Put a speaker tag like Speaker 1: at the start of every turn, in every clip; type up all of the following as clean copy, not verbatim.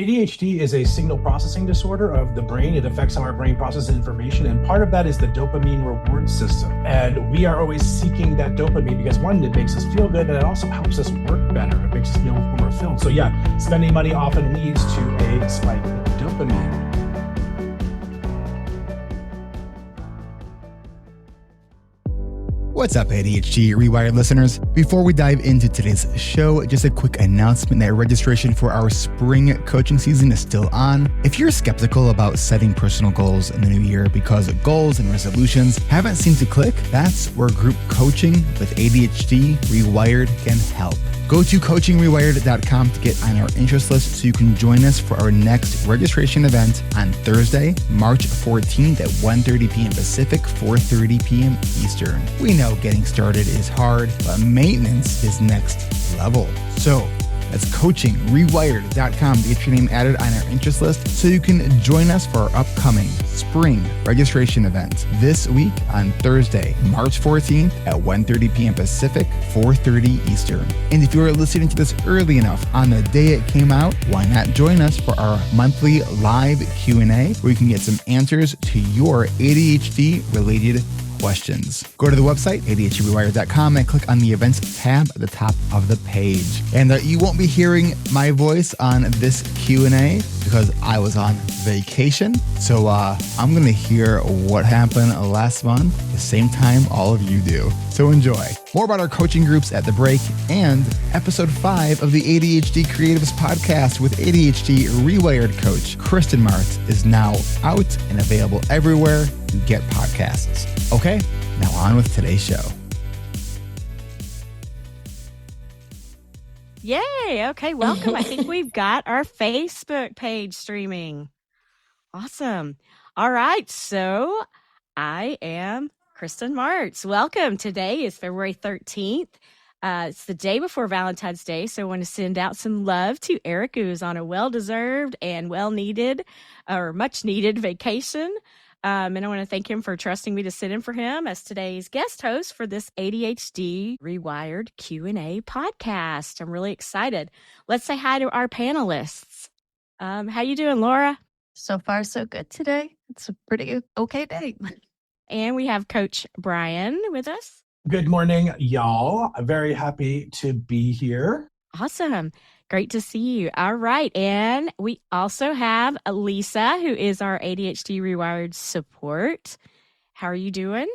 Speaker 1: ADHD is a signal processing disorder of the brain. It affects how our brain processes information. And part of that is the dopamine reward system. And we are always seeking that dopamine because one, it makes us feel good, and it also helps us work better. It makes us feel more fulfilled. So yeah, spending money often leads to a spike in dopamine.
Speaker 2: What's up, ADHD reWired listeners? Before we dive into today's show, just a quick announcement that registration for our spring coaching season is still on. If you're skeptical about setting personal goals in the new year because goals and resolutions haven't seemed to click, that's where group coaching with ADHD reWired can help. Go to coachingrewired.com to get on our interest list so you can join us for our next registration event on Thursday, March 14th at 1:30 p.m. Pacific, 4:30 p.m. Eastern. We know getting started is hard, but maintenance is next level. So that's coachingrewired.com to get your name added on our interest list so you can join us for our upcoming spring registration event this week on Thursday, March 14th at 1:30 p.m. Pacific, 4:30 Eastern. And if you are listening to this early enough on the day it came out, why not join us for our monthly live Q&A where you can get some answers to your ADHD-related questions. Go to the website, ADHDrewired.com, and click on the events tab at the top of the page. And you won't be hearing my voice on this Q&A because I was on vacation. So I'm going to hear what happened last month, the same time all of you do. So enjoy. More about our coaching groups at the break, and episode 5 of the ADHD Creatives podcast with ADHD reWired coach Kristen Martz is now out and available everywhere you get podcasts. Okay, now on with today's show.
Speaker 3: Yay. Okay, welcome. I think we've got our Facebook page streaming. Awesome. All right, so I am Kristen Martz. Welcome. Today is February 13th. It's the day before Valentine's Day, so I want to send out some love to Eric, who's on a well-deserved and well-needed or much-needed vacation. And I want to thank him for trusting me to sit in for him as today's guest host for this ADHD reWired Q&A podcast. I'm really excited. Let's say hi to our panelists. How you doing, Laura?
Speaker 4: So far, so good today. It's a pretty okay day.
Speaker 3: And we have Coach Brian with us.
Speaker 1: Good morning, y'all. I'm very happy to be here.
Speaker 3: Awesome. Great to see you. All right. And we also have Lisa, who is our ADHD reWired support. How are you doing?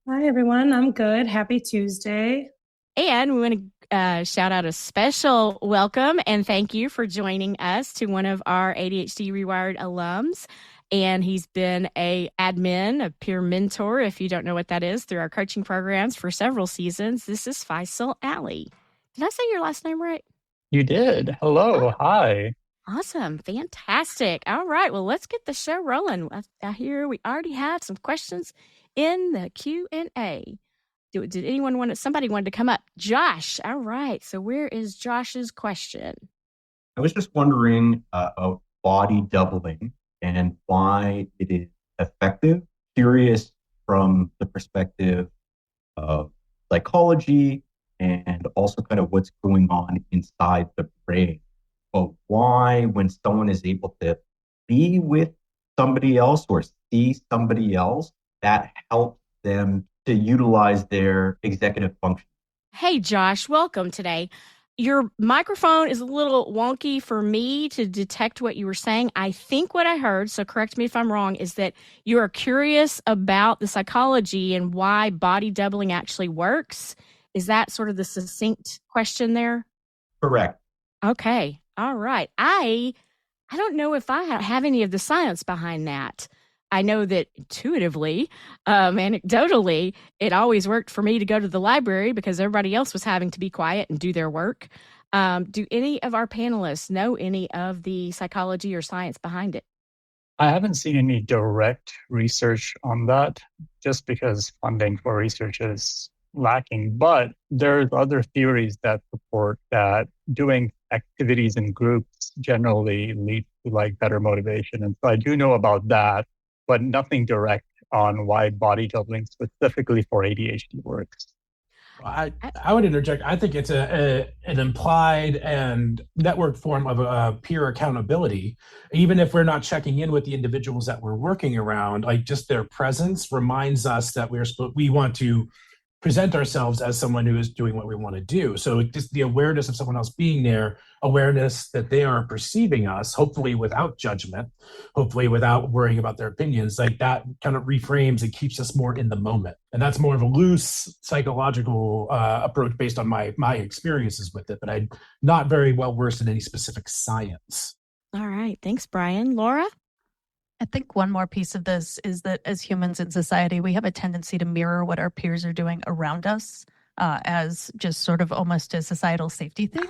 Speaker 5: Hi, everyone. I'm good. Happy Tuesday.
Speaker 3: And we want to shout out a special welcome and thank you for joining us to one of our ADHD reWired alums. And he's been a admin, a peer mentor, if you don't know what that is, through our coaching programs for several seasons. This is Faisal Ali. Did I say your last name right?
Speaker 6: You did. Hello. Hi.
Speaker 3: Awesome. Fantastic. All right. Well, let's get the show rolling. I hear we already have some questions in the Q&A. Did anyone somebody wanted to come up? Josh. All right. So where is Josh's question?
Speaker 7: I was just wondering about body doubling and why it is effective. Curious from the perspective of psychology and also kind of what's going on inside the brain. But why, when someone is able to be with somebody else or see somebody else, that helps them to utilize their executive function.
Speaker 3: Hey, Josh, welcome today. Your microphone is a little wonky for me to detect what you were saying. I think what I heard, so correct me if I'm wrong, is that you are curious about the psychology and why body doubling actually works. Is that sort of the succinct question there?
Speaker 7: Correct.
Speaker 3: Okay. All right. I don't know if I have any of the science behind that. I know that intuitively, anecdotally, it always worked for me to go to the library because everybody else was having to be quiet and do their work. Do any of our panelists know any of the psychology or science behind it?
Speaker 6: I haven't seen any direct research on that just because funding for research is lacking. But there's other theories that support that doing activities in groups generally leads to like better motivation. And so I do know about that, but nothing direct on why body doubling specifically for ADHD works.
Speaker 1: I would interject. I think it's an implied and networked form of peer accountability. Even if we're not checking in with the individuals that we're working around, like just their presence reminds us that we want to present ourselves as someone who is doing what we want to do. So just the awareness of someone else being there, awareness that they are perceiving us, hopefully without judgment, hopefully without worrying about their opinions, like that kind of reframes and keeps us more in the moment. And that's more of a loose psychological approach based on my experiences with it, but I'm not very well versed in any specific science.
Speaker 3: All right. Thanks, Brian. Laura?
Speaker 4: I think one more piece of this is that as humans in society, we have a tendency to mirror what our peers are doing around us as just sort of almost a societal safety thing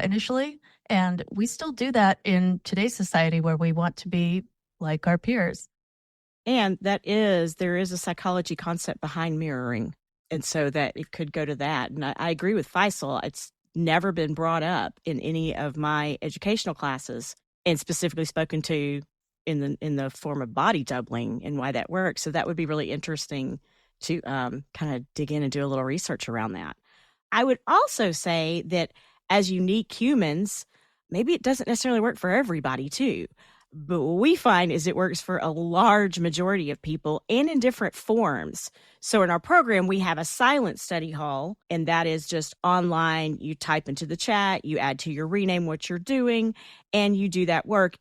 Speaker 4: initially. And we still do that in today's society where we want to be like our peers.
Speaker 3: And there is a psychology concept behind mirroring. And so that it could go to that. And I agree with Faisal. It's never been brought up in any of my educational classes and specifically spoken to in the form of body doubling and why that works. So that would be really interesting to kind of dig in and do a little research around that. I would also say that as unique humans, maybe it doesn't necessarily work for everybody too. But what we find is it works for a large majority of people and in different forms. So in our program, we have a silent study hall, and that is just online. You type into the chat, you add to your rename what you're doing, and you do that work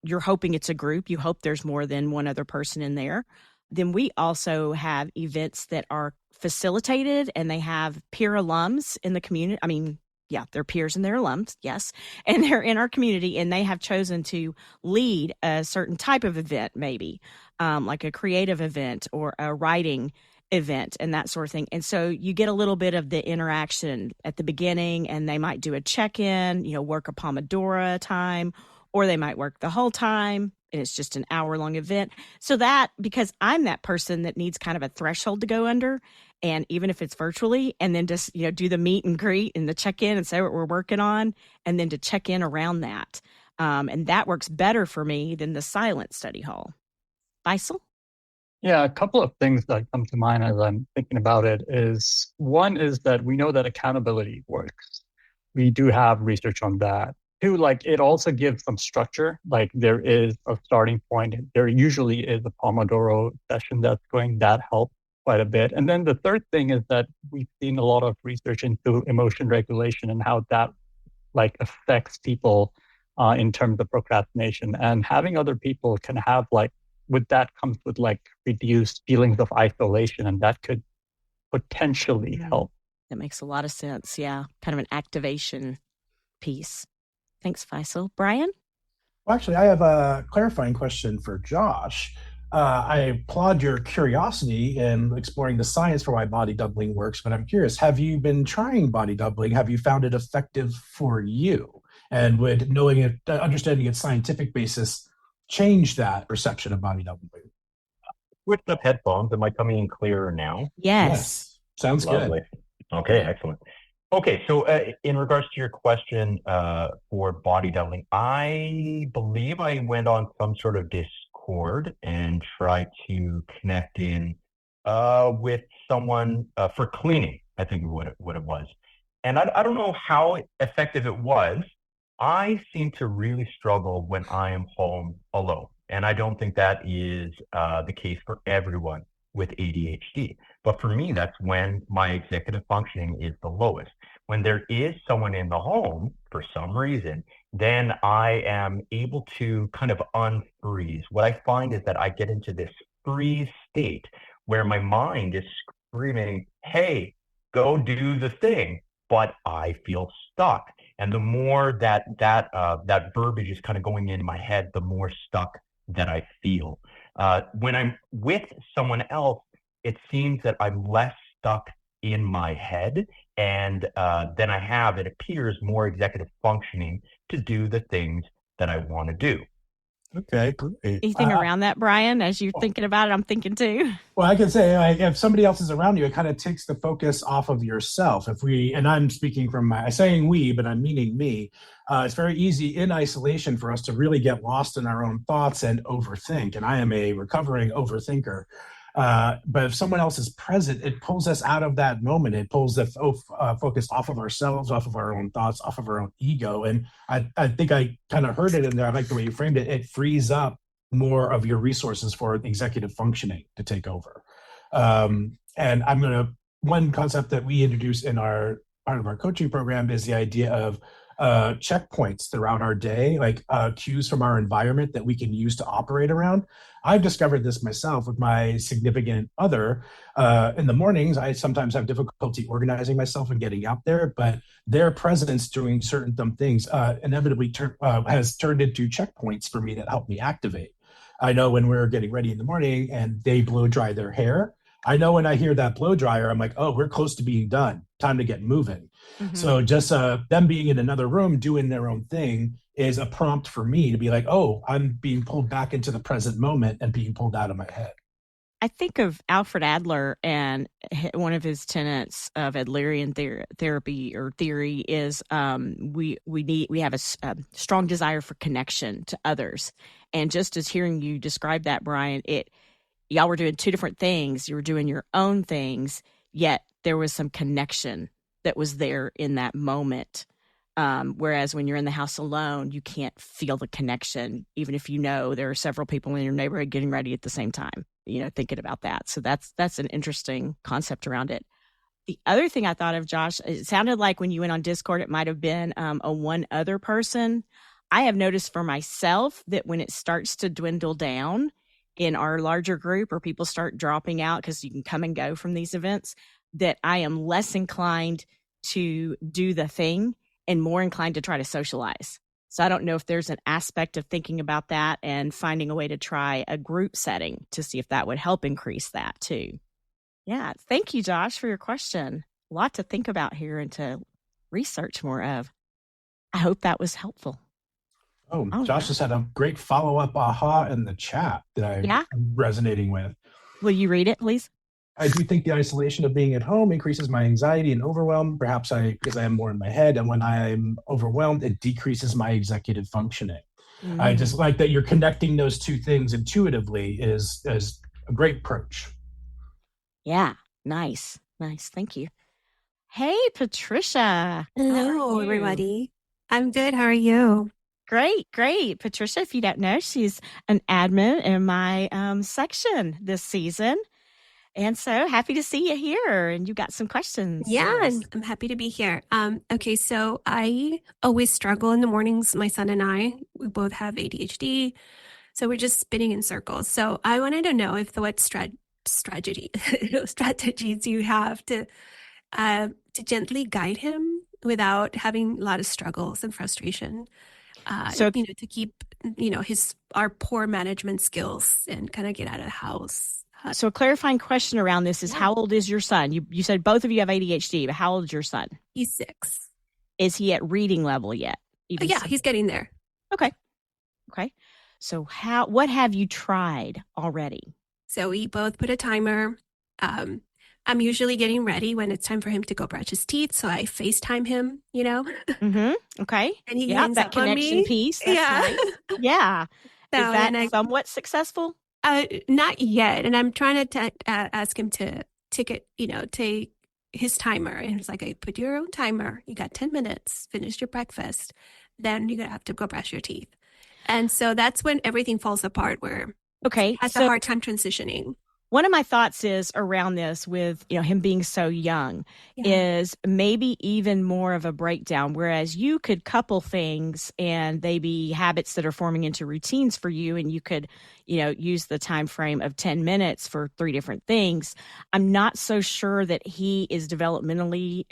Speaker 3: you're hoping it's a group. You hope there's more than one other person in there. Then we also have events that are facilitated, and they have peer alums in the community. I mean, yeah, they're peers and they're alums, yes. And they're in our community, and they have chosen to lead a certain type of event, maybe like a creative event or a writing event and that sort of thing. And so you get a little bit of the interaction at the beginning, and they might do a check-in, work a Pomodoro time, or they might work the whole time, and it's just an hour-long event. So that, because I'm that person that needs kind of a threshold to go under, and even if it's virtually, and then just, do the meet and greet and the check-in and say what we're working on, and then to check in around that. And that works better for me than the silent study hall. Faisal?
Speaker 6: Yeah, a couple of things that come to mind as I'm thinking about it is, one is that we know that accountability works. We do have research on that. Two, it also gives some structure. Like there is a starting point. There usually is a Pomodoro session that helps quite a bit. And then the third thing is that we've seen a lot of research into emotion regulation and how that affects people in terms of procrastination. And having other people can have with that comes with reduced feelings of isolation, and that could potentially help.
Speaker 3: That makes a lot of sense. Yeah, kind of an activation piece. Thanks, Faisal. Brian?
Speaker 1: Well, actually, I have a clarifying question for Josh. I applaud your curiosity in exploring the science for why body doubling works, but I'm curious, have you been trying body doubling? Have you found it effective for you? And would knowing it, understanding its scientific basis, change that perception of body doubling?
Speaker 8: Switched up headphones. Am I coming in clearer now?
Speaker 3: Yes.
Speaker 1: Sounds
Speaker 8: Lovely.
Speaker 1: good.
Speaker 8: Okay, excellent. Okay, so in regards to your question for body doubling, I believe I went on some sort of Discord and tried to connect in with someone for cleaning, I think what it was. And I don't know how effective it was. I seem to really struggle when I am home alone. And I don't think that is the case for everyone with ADHD. But for me, that's when my executive functioning is the lowest. When there is someone in the home, for some reason, then I am able to kind of unfreeze. What I find is that I get into this freeze state where my mind is screaming, hey, go do the thing, but I feel stuck. And the more that verbiage is kind of going into my head, the more stuck that I feel. When I'm with someone else, it seems that I'm less stuck in my head, and then it appears, more executive functioning to do the things that I want to do.
Speaker 1: Okay, great.
Speaker 3: Anything around that, Brian? As you're thinking about it, I'm thinking too.
Speaker 1: Well, I can say, if somebody else is around you, it kind of takes the focus off of yourself. And I'm speaking from saying we, but I'm meaning me. It's very easy in isolation for us to really get lost in our own thoughts and overthink. And I am a recovering overthinker. But if someone else is present, it pulls us out of that moment. It pulls the focus off of ourselves, off of our own thoughts, off of our own ego. And I think I kind of heard it in there. I like the way you framed it. It frees up more of your resources for executive functioning to take over. And one concept that we introduce in our part of our coaching program is the idea of checkpoints throughout our day, like cues from our environment that we can use to operate around. I've discovered this myself with my significant other. In the mornings, I sometimes have difficulty organizing myself and getting out there, but their presence doing certain things inevitably has turned into checkpoints for me that help me activate. I know when we're getting ready in the morning and they blow dry their hair, I know when I hear that blow dryer, I'm like, oh, we're close to being done. Time to get moving. Mm-hmm. So just them being in another room doing their own thing is a prompt for me to be like, oh, I'm being pulled back into the present moment and being pulled out of my head.
Speaker 3: I think of Alfred Adler, and one of his tenets of Adlerian theory is we have a strong desire for connection to others. And just as hearing you describe that, Brian, y'all were doing two different things. You were doing your own things, yet there was some connection that was there in that moment. Whereas when you're in the house alone, you can't feel the connection, even if you know there are several people in your neighborhood getting ready at the same time, thinking about that. So that's an interesting concept around it. The other thing I thought of, Josh, it sounded like when you went on Discord, it might have been a one other person. I have noticed for myself that when it starts to dwindle down in our larger group, or people start dropping out because you can come and go from these events, that I am less inclined to do the thing and more inclined to try to socialize. So I don't know if there's an aspect of thinking about that and finding a way to try a group setting to see if that would help increase that too. Yeah. Thank you, Josh, for your question. A lot to think about here and to research more of. I hope that was helpful.
Speaker 1: Oh, Josh just had a great follow-up aha in the chat that I'm resonating with.
Speaker 3: Will you read it, please?
Speaker 1: I do think the isolation of being at home increases my anxiety and overwhelm, perhaps because I am more in my head. And when I'm overwhelmed, it decreases my executive functioning. Mm. I just like that you're connecting those two things intuitively is a great approach.
Speaker 3: Yeah, nice. Thank you. Hey, Patricia.
Speaker 9: Hello, everybody. I'm good. How are you?
Speaker 3: Great. Patricia, if you don't know, she's an admin in my section this season. And so happy to see you here, and you got some questions.
Speaker 9: Yeah, and I'm happy to be here. Okay, so I always struggle in the mornings. My son and I, we both have ADHD, so we're just spinning in circles. So I wanted to know what strategies you have to gently guide him without having a lot of struggles and frustration. To keep our poor management skills and kind of get out of the house.
Speaker 3: So a clarifying question around this is, how old is your son? You said both of you have ADHD, but how old is your son?
Speaker 9: He's 6.
Speaker 3: Is he at reading level yet?
Speaker 9: He's getting there.
Speaker 3: Okay. So what have you tried already?
Speaker 9: So we both put a timer. I'm usually getting ready when it's time for him to go brush his teeth. So I FaceTime him,
Speaker 3: Mm-hmm. Okay.
Speaker 9: And he hangs
Speaker 3: that
Speaker 9: up
Speaker 3: connection
Speaker 9: on me.
Speaker 3: piece. That's nice. Yeah.
Speaker 9: So,
Speaker 3: is that somewhat successful?
Speaker 9: Not yet. And I'm trying to ask him to take his timer. And it's like, I put your own timer. You got 10 minutes, finish your breakfast. Then you're going to have to go brush your teeth. And so that's when everything falls apart, where he has a hard time transitioning.
Speaker 3: One of my thoughts is around this with, him being so young is maybe even more of a breakdown, whereas you could couple things and they be habits that are forming into routines for you. And you could, use the time frame of 10 minutes for 3 different things. I'm not so sure that he is developmentally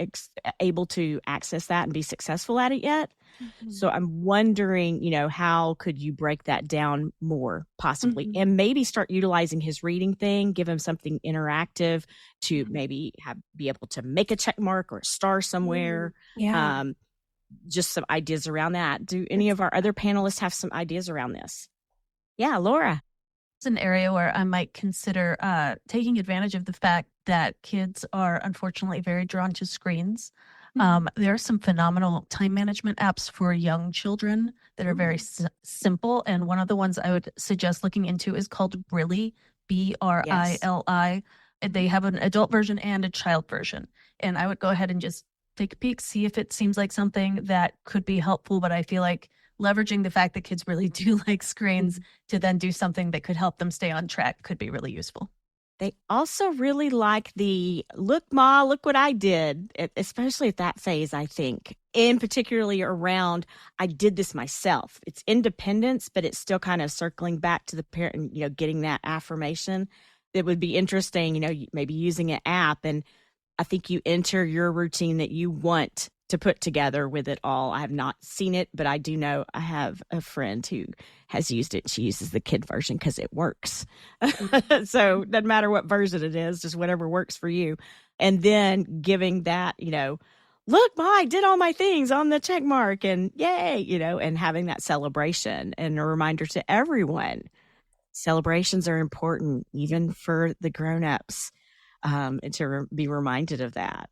Speaker 3: able to access that and be successful at it yet. Mm-hmm. So I'm wondering, how could you break that down more possibly, mm-hmm. and maybe start utilizing his reading thing, give him something interactive to maybe be able to make a check mark or a star somewhere.
Speaker 9: Yeah.
Speaker 3: Just some ideas around that. Do any of our other panelists have some ideas around this? Yeah, Laura.
Speaker 4: It's an area where I might consider taking advantage of the fact that kids are unfortunately very drawn to screens. There are some phenomenal time management apps for young children that are very simple. And one of the ones I would suggest looking into is called Brilly, BRILI. They have an adult version and a child version. And I would go ahead and just take a peek, see if it seems like something that could be helpful. But I feel like leveraging the fact that kids really do like screens to then do something that could help them stay on track could be really useful.
Speaker 3: They also really like the look, Ma, look what I did, especially at that phase, I think, and particularly around I did this myself. It's independence, but it's still kind of circling back to the parent, getting that affirmation. It would be interesting, maybe using an app. And I think you enter your routine that you want to put together with it all. I have not seen it, but I do know I have a friend who has used it. She uses the kid version because it works. So it doesn't matter what version it is, just whatever works for you. And then giving that, look, Ma, I did all my things on the check mark and yay, and having that celebration and a reminder to everyone. Celebrations are important, even for the grown-ups, and to be reminded of that.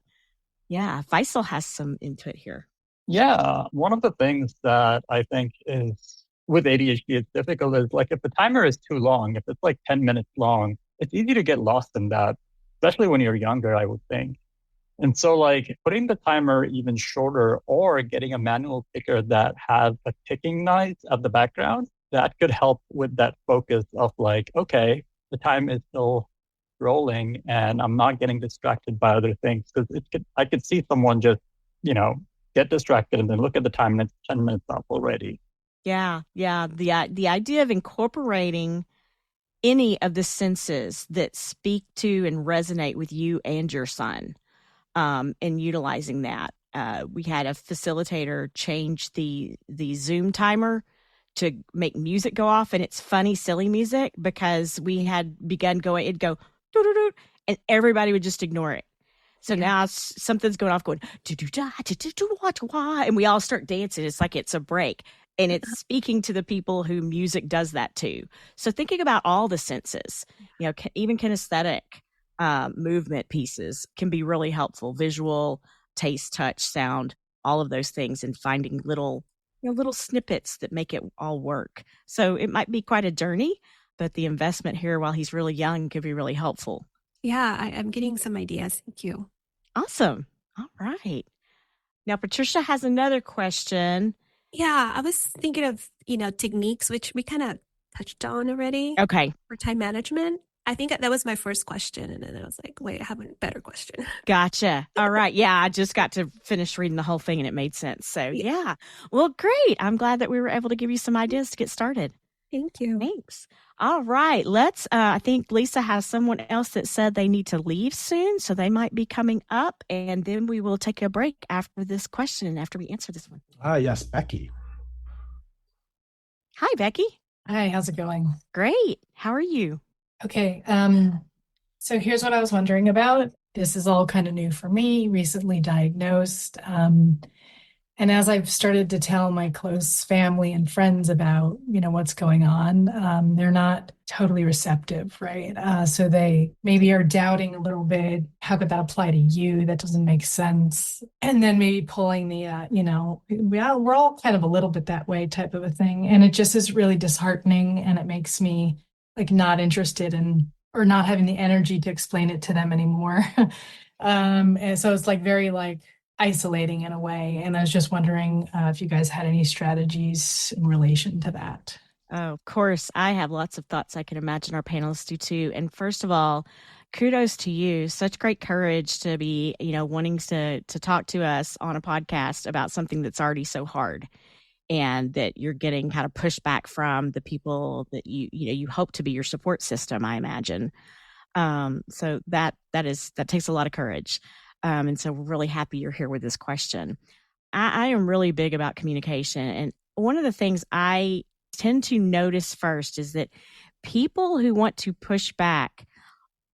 Speaker 3: Yeah, Faisal has some input here.
Speaker 6: Yeah, one of the things that I think is with ADHD, it's difficult is like if the timer is too long, if it's like 10 minutes long, it's easy to get lost in that, especially when you're younger, I would think. And so like putting the timer even shorter or getting a manual ticker that has a ticking noise at the background, that could help with that focus of like, okay, the time is still rolling and I'm not getting distracted by other things. Because I could see someone just, get distracted and then look at the time and it's 10 minutes up already.
Speaker 3: Yeah. The idea of incorporating any of the senses that speak to and resonate with you and your son, and utilizing that. We had a facilitator change the Zoom timer to make music go off, and it's funny, silly music because we had begun going, it'd go doo-doo-doo, and everybody would just ignore it. So now something's going off, going and we all start dancing. It's like it's a break, and it's speaking to the people who music does that to. So thinking about all the senses, even kinesthetic movement pieces can be really helpful. Visual, taste, touch, sound, all of those things, and finding little snippets that make it all work. So it might be quite a journey, but the investment here while he's really young could be really helpful.
Speaker 9: Yeah, I'm getting some ideas. Thank you.
Speaker 3: Awesome. All right. Now, Patricia has another question.
Speaker 9: Yeah, I was thinking of, techniques, which we kind of touched on already.
Speaker 3: Okay.
Speaker 9: For time management. I think that was my first question. And then I was like, wait, I have a better question.
Speaker 3: Gotcha. All right. Yeah, I just got to finish reading the whole thing and it made sense. So, yeah. Well, great. I'm glad that we were able to give you some ideas to get started.
Speaker 9: Thank you.
Speaker 3: Thanks. All right. Let's, I think Lisa has someone else that said they need to leave soon, so they might be coming up, and then we will take a break after this question, after we answer this one.
Speaker 1: Yes, Becky.
Speaker 3: Hi, Becky.
Speaker 10: Hi, how's it going?
Speaker 3: Great. How are you?
Speaker 10: Okay. So here's what I was wondering about. This is all kind of new for me, recently diagnosed. And as I've started to tell my close family and friends about, what's going on, they're not totally receptive, right? So they maybe are doubting a little bit. How could that apply to you? That doesn't make sense. And then maybe pulling the, we're all kind of a little bit that way type of a thing. And it just is really disheartening. And it makes me like not interested in, or not having the energy to explain it to them anymore. And so it's like very like isolating in a way. And I was just wondering if you guys had any strategies in relation to that.
Speaker 3: Oh, of course. I have lots of thoughts. I can imagine our panelists do too. And first of all, kudos to you. Such great courage to be, wanting to talk to us on a podcast about something that's already so hard, and that you're getting kind of pushback from the people that you hope to be your support system, I imagine. So that takes a lot of courage. And so we're really happy you're here with this question. I am really big about communication. And one of the things I tend to notice first is that people who want to push back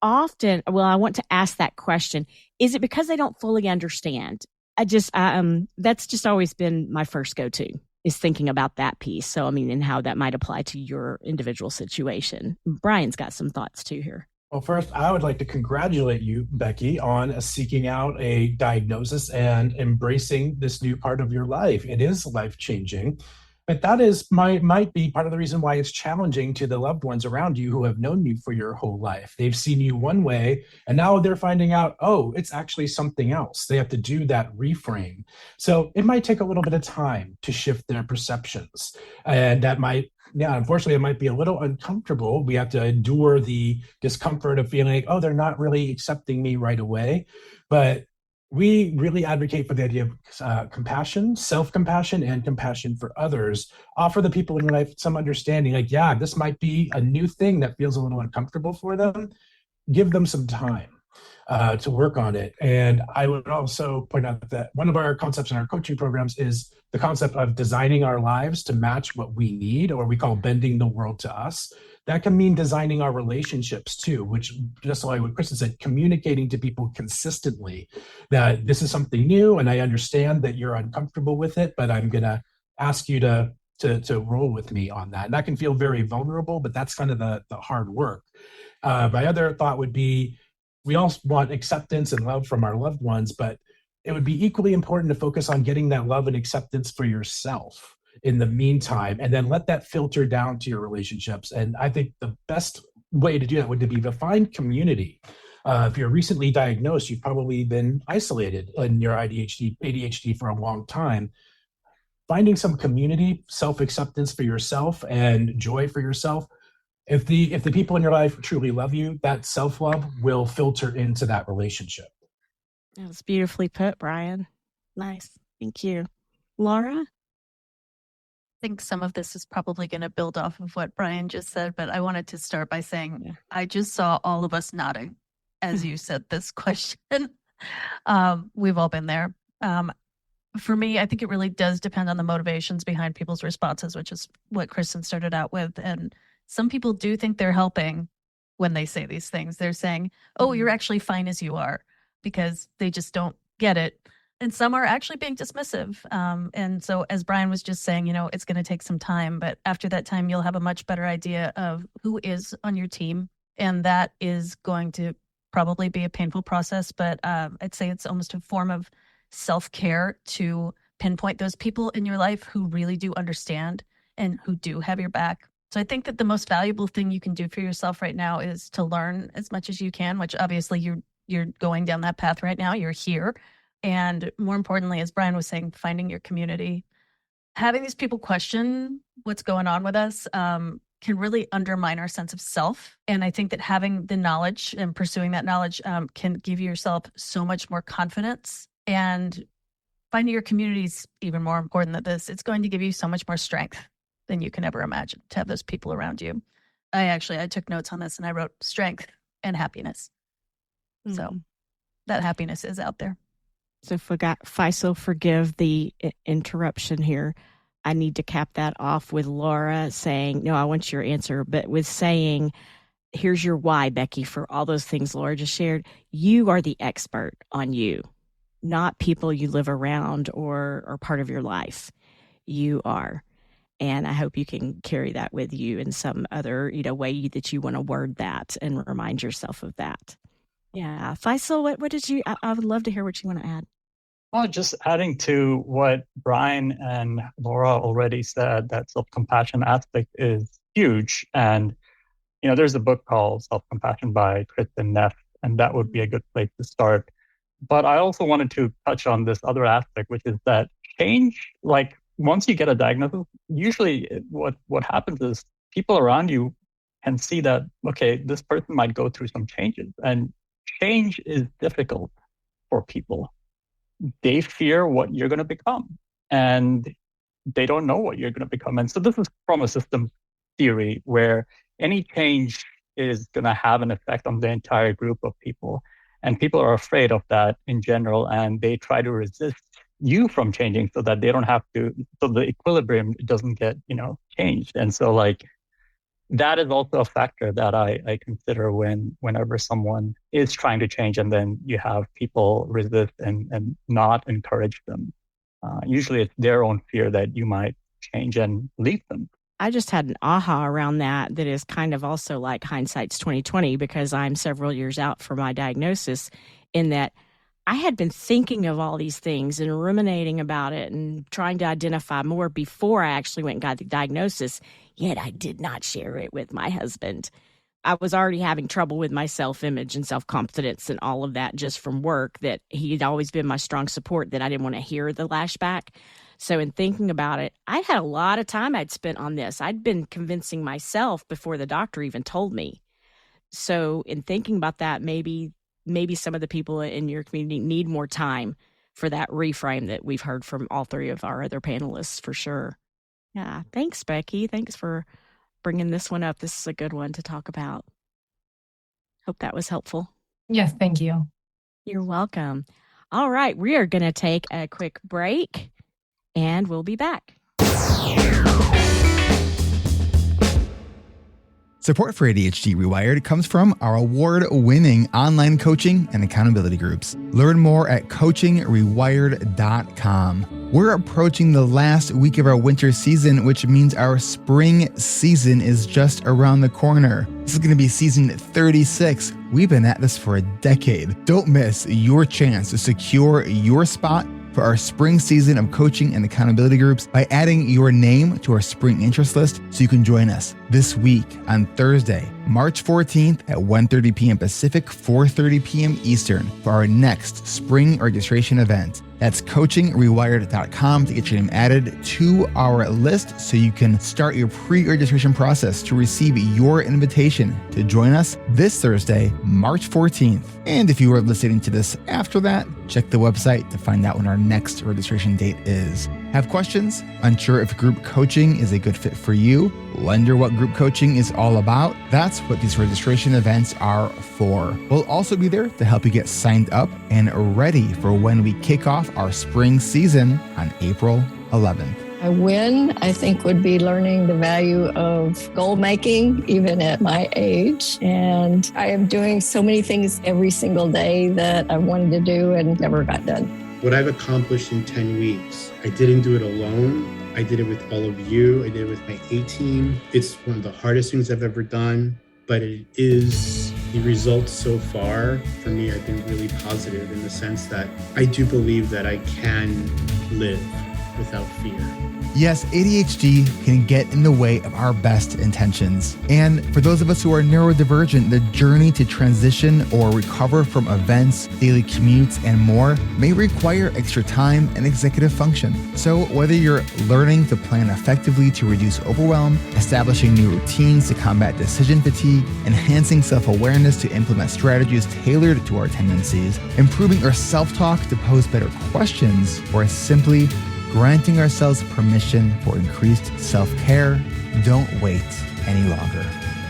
Speaker 3: often, I want to ask that question, is it because they don't fully understand? That's just always been my first go-to, is thinking about that piece. So, and how that might apply to your individual situation. Brian's got some thoughts too here.
Speaker 1: Well, first, I would like to congratulate you, Becky, on seeking out a diagnosis and embracing this new part of your life. It is life-changing. But that is might be part of the reason why it's challenging to the loved ones around you who have known you for your whole life. They've seen you one way, and now they're finding out, oh, it's actually something else. They have to do that reframe. So it might take a little bit of time to shift their perceptions. And that might, yeah, unfortunately, it might be a little uncomfortable. We have to endure the discomfort of feeling like, oh, they're not really accepting me right away. But we really advocate for the idea of compassion, self-compassion, and compassion for others. Offer the people in your life some understanding, like, yeah, this might be a new thing that feels a little uncomfortable for them. Give them some time to work on it. And I would also point out that one of our concepts in our coaching programs is the concept of designing our lives to match what we need, or we call bending the world to us. That can mean designing our relationships too, which, just like what Kristen said, communicating to people consistently that this is something new and I understand that you're uncomfortable with it, but I'm going to ask you to roll with me on that. And that can feel very vulnerable, but that's kind of the hard work. My other thought would be, we all want acceptance and love from our loved ones, but it would be equally important to focus on getting that love and acceptance for yourself in the meantime, and then let that filter down to your relationships. And I think the best way to do that would be to find community. If you're recently diagnosed, you've probably been isolated in your ADHD for a long time. Finding some community, self-acceptance for yourself, and joy for yourself. If the people in your life truly love you, that self-love will filter into that relationship.
Speaker 3: That was beautifully put, Brian. Nice. Thank you. Laura?
Speaker 4: I think some of this is probably going to build off of what Brian just said, but I wanted to start by saying I just saw all of us nodding as you said this question. We've all been there. For me, I think it really does depend on the motivations behind people's responses, which is what Kristen started out with. And some people do think they're helping when they say these things. They're saying, oh, you're actually fine as you are, because they just don't get it. And some are actually being dismissive. And so, as Brian was just saying, it's going to take some time, but after that time, you'll have a much better idea of who is on your team. And that is going to probably be a painful process, but I'd say it's almost a form of self-care to pinpoint those people in your life who really do understand and who do have your back. So I think that the most valuable thing you can do for yourself right now is to learn as much as you can, which obviously you're going down that path right now. You're here. And more importantly, as Brian was saying, finding your community. Having these people question what's going on with us can really undermine our sense of self. And I think that having the knowledge and pursuing that knowledge can give yourself so much more confidence. And finding your community is even more important than this. It's going to give you so much more strength than you can ever imagine to have those people around you. I took notes on this and I wrote strength and happiness. So that happiness is out there.
Speaker 3: So Faisal, forgive the interruption here. I need to cap that off with Laura saying, no, I want your answer, but with saying, here's your why, Becky, for all those things Laura just shared. You are the expert on you, not people you live around or are part of your life. You are. And I hope you can carry that with you in some other, way that you want to word that and remind yourself of that. Yeah. Faisal, what did you, I would love to hear what you want to add.
Speaker 6: Well, just adding to what Brian and Laura already said, that self-compassion aspect is huge. And, there's a book called Self-Compassion by Kristen Neff, and that would be a good place to start. But I also wanted to touch on this other aspect, which is that change, like once you get a diagnosis, usually what happens is people around you can see that, okay, this person might go through some changes, and change is difficult for people. They fear what you're going to become, and they don't know what you're going to become. And so this is from a systems theory where any change is going to have an effect on the entire group of people. And people are afraid of that in general, and they try to resist you from changing so that they don't have to, so the equilibrium doesn't get, changed. And so that is also a factor that I consider whenever someone is trying to change, and then you have people resist and not encourage them. Usually it's their own fear that you might change and leave them.
Speaker 3: I just had an aha around that is kind of also like hindsight's 2020, because I'm several years out from my diagnosis, in that I had been thinking of all these things and ruminating about it and trying to identify more before I actually went and got the diagnosis, yet I did not share it with my husband. I was already having trouble with my self-image and self-confidence and all of that just from work, that he'd always been my strong support, that I didn't want to hear the lashback. So in thinking about it, I had a lot of time I'd spent on this. I'd been convincing myself before the doctor even told me. So in thinking about that, maybe some of the people in your community need more time for that reframe that we've heard from all three of our other panelists for sure. Yeah. Thanks, Becky. Thanks for bringing this one up. This is a good one to talk about. Hope that was helpful.
Speaker 10: Yes, thank you.
Speaker 3: You're welcome. All right. We are going to take a quick break and we'll be back.
Speaker 2: Support for ADHD Rewired comes from our award-winning online coaching and accountability groups. Learn more at coachingrewired.com. We're approaching the last week of our winter season, which means our spring season is just around the corner. This is going to be season 36. We've been at this for a decade. Don't miss your chance to secure your spot for our spring season of coaching and accountability groups by adding your name to our spring interest list so you can join us this week on Thursday, March 14th at 1:30 p.m. Pacific, 4:30 p.m. Eastern for our next spring registration event. That's coachingrewired.com to get your name added to our list so you can start your pre-registration process to receive your invitation to join us this Thursday, March 14th. And if you are listening to this after that, check the website to find out when our next registration date is. Have questions? Unsure if group coaching is a good fit for you? Wonder what group coaching is all about? That's what these registration events are for. We'll also be there to help you get signed up and ready for when we kick off our spring season on April 11th.
Speaker 11: A win, I think, would be learning the value of goal making, even at my age. And I am doing so many things every single day that I wanted to do and never got done.
Speaker 12: What I've accomplished in 10 weeks, I didn't do it alone. I did it with all of you. I did it with my A team. It's one of the hardest things I've ever done, but it is the results so far for me have been really positive in the sense that I do believe that I can live without fear.
Speaker 2: Yes, ADHD can get in the way of our best intentions. And for those of us who are neurodivergent, the journey to transition or recover from events, daily commutes, and more may require extra time and executive function. So whether you're learning to plan effectively to reduce overwhelm, establishing new routines to combat decision fatigue, enhancing self-awareness to implement strategies tailored to our tendencies, improving our self-talk to pose better questions, or simply granting ourselves permission for increased self-care, don't wait any longer.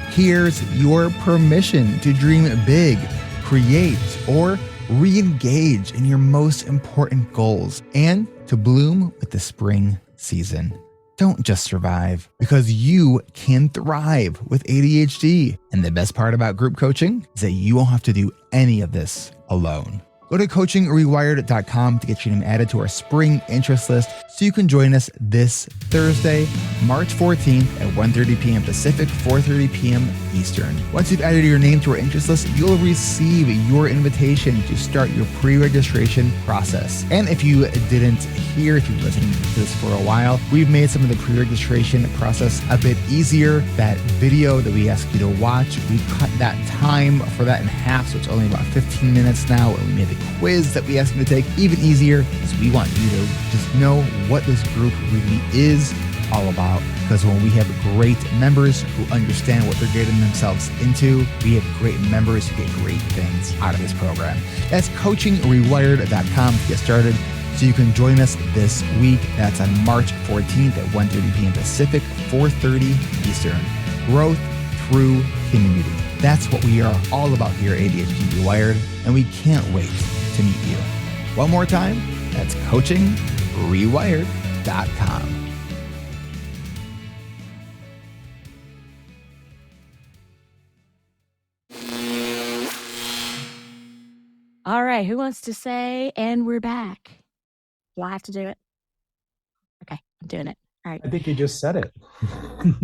Speaker 2: Here's your permission to dream big, create, or re-engage in your most important goals and to bloom with the spring season. Don't just survive, because you can thrive with ADHD. And the best part about group coaching is that you won't have to do any of this alone. Go to coachingrewired.com to get your name added to our spring interest list so you can join us this Thursday, March 14th at 1:30 p.m. Pacific, 4:30 p.m. Eastern. Once you've added your name to our interest list, you'll receive your invitation to start your pre-registration process. And if you didn't hear, if you've been listening to this for a while, we've made some of the pre-registration process a bit easier. That video that we asked you to watch, we cut that time for that in half, so it's only about 15 minutes now. And we made the quiz that we asked you to take even easier, because we want you to just know what this group really is all about. Because when we have great members who understand what they're getting themselves into, we have great members who get great things out of this program. That's coachingrewired.com to get started so you can join us this week. That's on March 14th at 1:30 p.m. Pacific, 4:30 Eastern. Growth through community. That's what we are all about here at ADHD Rewired, and we can't wait to meet you. One more time, that's coachingrewired.com.
Speaker 3: All right. Who wants to say, and we're back? Do I have to do it? Okay. I'm doing it. All right.
Speaker 1: I think you just said it.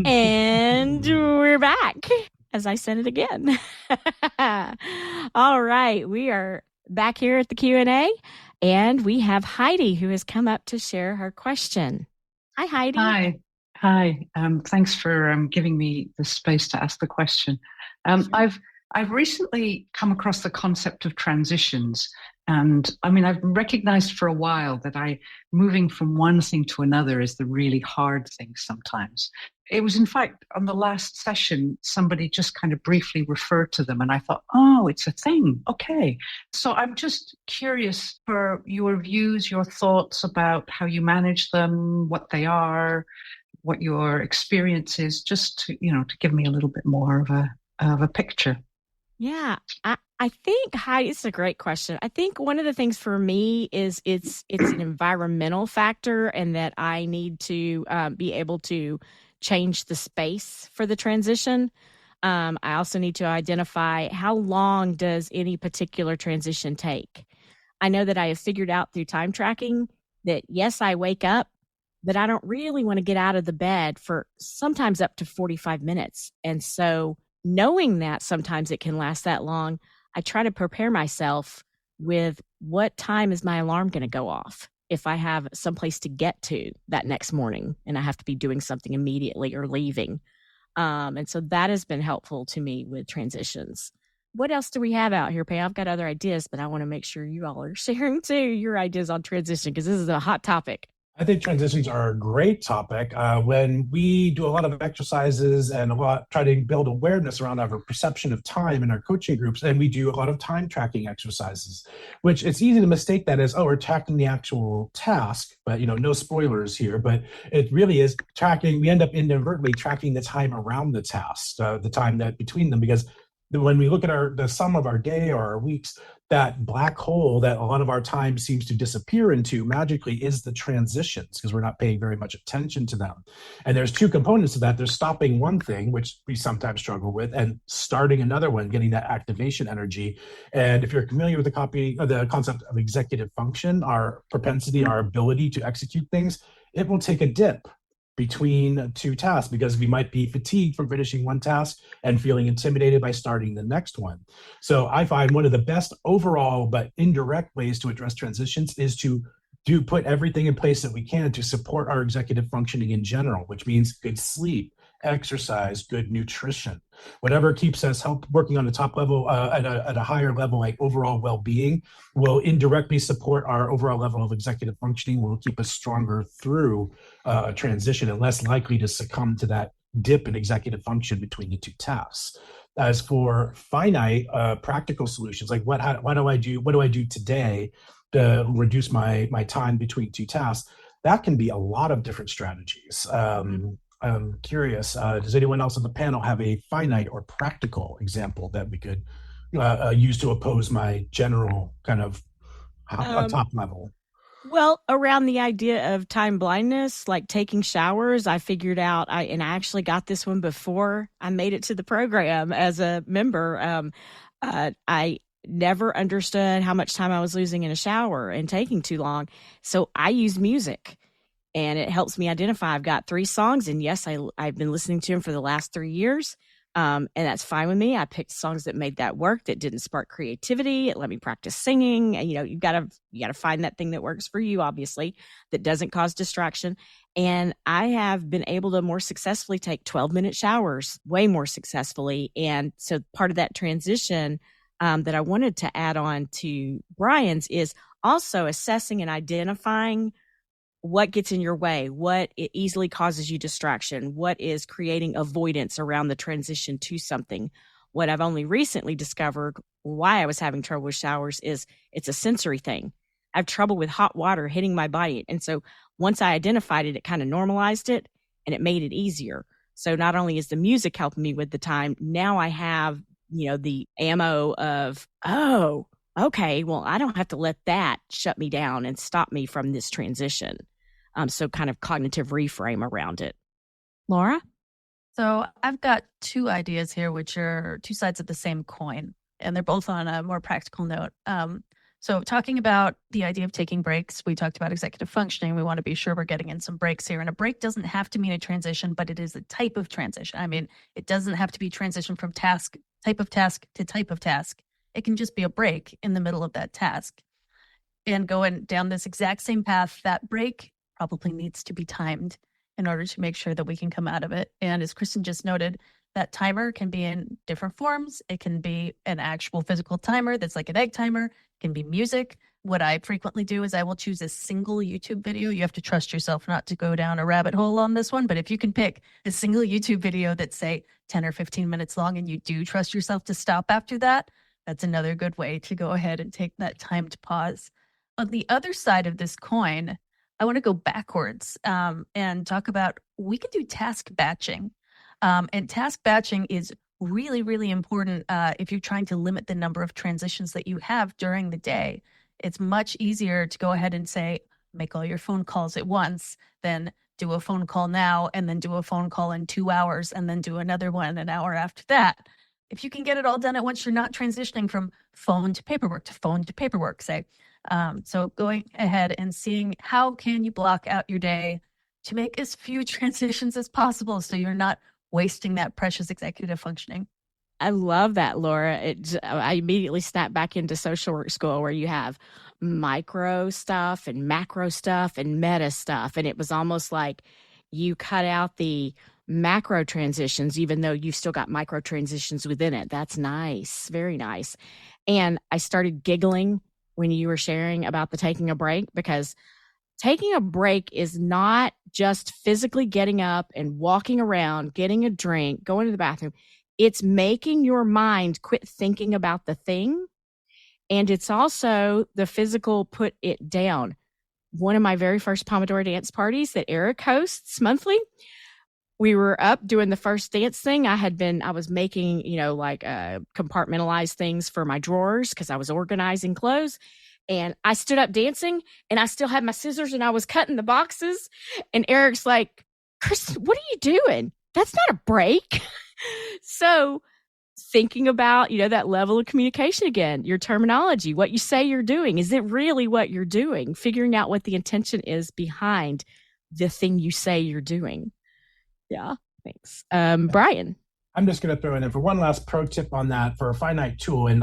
Speaker 3: And we're back, as I said it again. All right. We are back here at the Q&A, and we have Heidi who has come up to share her question. Hi, Heidi.
Speaker 13: Hi. Thanks for giving me the space to ask the question. Sure. I've recently come across the concept of transitions, and I mean, I've recognized for a while that moving from one thing to another is the really hard thing sometimes. It was, in fact, on the last session, somebody just kind of briefly referred to them, and I thought, oh, it's a thing. Okay. So I'm just curious for your views, your thoughts about how you manage them, what they are, what your experience is, just to give me a little bit more of a picture.
Speaker 3: Yeah, I think, Heidi, it's a great question. I think one of the things for me is it's an environmental factor, and that I need to be able to change the space for the transition. I also need to identify how long does any particular transition take. I know that I have figured out through time tracking that, yes, I wake up, but I don't really want to get out of the bed for sometimes up to 45 minutes. And so knowing that sometimes it can last that long, I try to prepare myself with what time is my alarm going to go off if I have someplace to get to that next morning and I have to be doing something immediately or leaving. And so that has been helpful to me with transitions. What else do we have out here, Pam? I've got other ideas, but I want to make sure you all are sharing too your ideas on transition, because this is a hot topic.
Speaker 1: I think transitions are a great topic. When we do a lot of exercises and try to build awareness around our perception of time in our coaching groups, and we do a lot of time tracking exercises, which it's easy to mistake that as, we're tracking the actual task, but no spoilers here, but it really is tracking. We end up inadvertently tracking the time around the task, the time that between them, because when we look at the sum of our day or our weeks, that black hole that a lot of our time seems to disappear into magically is the transitions, because we're not paying very much attention to them. And there's two components to that. There's stopping one thing, which we sometimes struggle with, and starting another one, getting that activation energy. And if you're familiar with the concept of executive function, our propensity, our ability to execute things, it will take a dip between two tasks, because we might be fatigued from finishing one task and feeling intimidated by starting the next one. So I find one of the best overall but indirect ways to address transitions is to put everything in place that we can to support our executive functioning in general, which means good sleep, exercise, good nutrition, whatever keeps us working on the top level, at a higher level, like overall well-being, will indirectly support our overall level of executive functioning, will keep us stronger through a transition and less likely to succumb to that dip in executive function between the two tasks. As for finite practical solutions, like what do I do today to reduce my time between two tasks, that can be a lot of different strategies. I'm curious, does anyone else on the panel have a finite or practical example that we could use to oppose my general kind of top level?
Speaker 3: Well, around the idea of time blindness, like taking showers, I figured out, and I actually got this one before I made it to the program as a member. I never understood how much time I was losing in a shower and taking too long. So I use music, and it helps me identify. I've got 3 songs, and yes, I've been listening to them for the last 3 years. And that's fine with me. I picked songs that made that work, that didn't spark creativity. It let me practice singing. And, you gotta find that thing that works for you, obviously, that doesn't cause distraction. And I have been able to more successfully take 12-minute showers, way more successfully. And so part of that transition that I wanted to add on to Brian's is also assessing and identifying what gets in your way, what it easily causes you distraction, what is creating avoidance around the transition to something. What I've only recently discovered why I was having trouble with showers is it's a sensory thing. I have trouble with hot water hitting my body. And so once I identified it, it kind of normalized it and it made it easier. So not only is the music helping me with the time, now I have, the ammo of, okay, well, I don't have to let that shut me down and stop me from this transition. So kind of cognitive reframe around it. Laura?
Speaker 4: So I've got 2 ideas here, which are 2 sides of the same coin, and they're both on a more practical note. So talking about the idea of taking breaks, we talked about executive functioning. We want to be sure we're getting in some breaks here. And a break doesn't have to mean a transition, but it is a type of transition. I mean, it doesn't have to be transition from type of task to type of task. It can just be a break in the middle of that task. And going down this exact same path, that break probably needs to be timed in order to make sure that we can come out of it. And as Kristen just noted, that timer can be in different forms. It can be an actual physical timer that's like an egg timer. It can be music. What I frequently do is I will choose a single YouTube video. You have to trust yourself not to go down a rabbit hole on this one, but if you can pick a single YouTube video that's, say, 10 or 15 minutes long, and you do trust yourself to stop after that, that's another good way to go ahead and take that timed pause. On the other side of this coin, I want to go backwards and talk about, we can do task batching. And task batching is really, really important if you're trying to limit the number of transitions that you have during the day. It's much easier to go ahead and say, make all your phone calls at once, than do a phone call now and then do a phone call in 2 hours and then do another one an hour after that. If you can get it all done at once, you're not transitioning from phone to paperwork, say. So going ahead and seeing how can you block out your day to make as few transitions as possible so you're not wasting that precious executive functioning.
Speaker 3: I love that, Laura. I immediately snap back into social work school where you have micro stuff and macro stuff and meta stuff. And it was almost like you cut out the macro transitions, even though you've still got micro transitions within it. That's nice. Very nice. And I started giggling when you were sharing about the taking a break, because taking a break is not just physically getting up and walking around, getting a drink, going to the bathroom. It's making your mind quit thinking about the thing. And it's also the physical put it down. One of my very first Pomodoro dance parties that Eric hosts monthly, we were up doing the first dance thing. I was making, compartmentalized things for my drawers because I was organizing clothes. And I stood up dancing and I still had my scissors and I was cutting the boxes. And Eric's like, Kristen, what are you doing? That's not a break. So thinking about, that level of communication again, your terminology, what you say you're doing, is it really what you're doing? Figuring out what the intention is behind the thing you say you're doing. Yeah, thanks. Brian.
Speaker 1: I'm just going to throw in for one last pro tip on that for a finite tool. And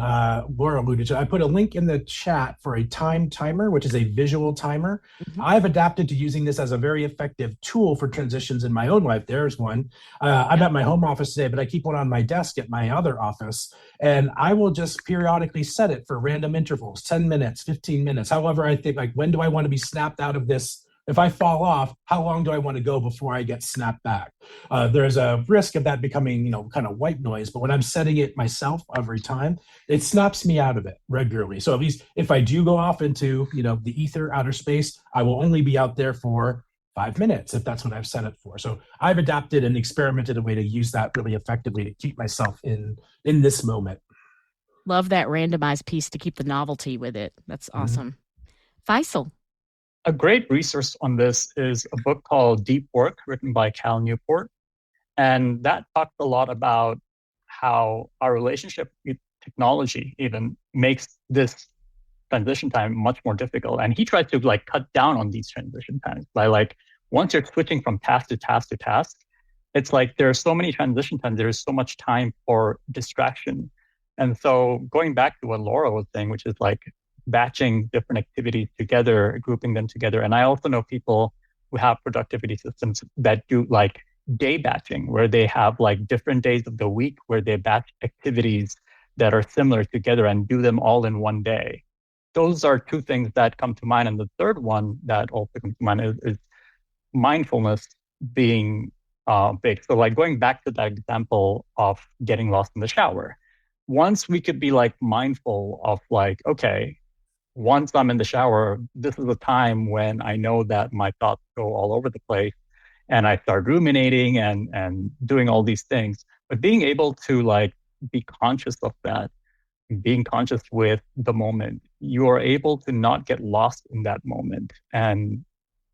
Speaker 1: Laura alluded to it. I put a link in the chat for a time timer, which is a visual timer. Mm-hmm. I've adapted to using this as a very effective tool for transitions in my own life. There's one. I'm at my home office today, but I keep one on my desk at my other office. And I will just periodically set it for random intervals, 10 minutes, 15 minutes, however I think, like, when do I want to be snapped out of this? If I fall off, how long do I want to go before I get snapped back? There's a risk of that becoming, kind of white noise. But when I'm setting it myself every time, it snaps me out of it regularly. So at least if I do go off into, the ether, outer space, I will only be out there for 5 minutes if that's what I've set it for. So I've adapted and experimented a way to use that really effectively to keep myself in this moment.
Speaker 3: Love that randomized piece to keep the novelty with it. That's awesome. Mm-hmm. Faisal.
Speaker 6: A great resource on this is a book called Deep Work, written by Cal Newport. And that talks a lot about how our relationship with technology even makes this transition time much more difficult. And he tried to cut down on these transition times by once you're switching from task to task to task, it's like there are so many transition times, there is so much time for distraction. And so going back to what Laura was saying, which is batching different activities together, grouping them together. And I also know people who have productivity systems that do day batching, where they have different days of the week where they batch activities that are similar together and do them all in one day. Those are two things that come to mind. And the third one that also comes to mind is mindfulness being big. So going back to that example of getting lost in the shower, once we could be mindful of okay, once I'm in the shower, this is a time when I know that my thoughts go all over the place and I start ruminating and doing all these things. But being able to be conscious of that, being conscious with the moment, you are able to not get lost in that moment and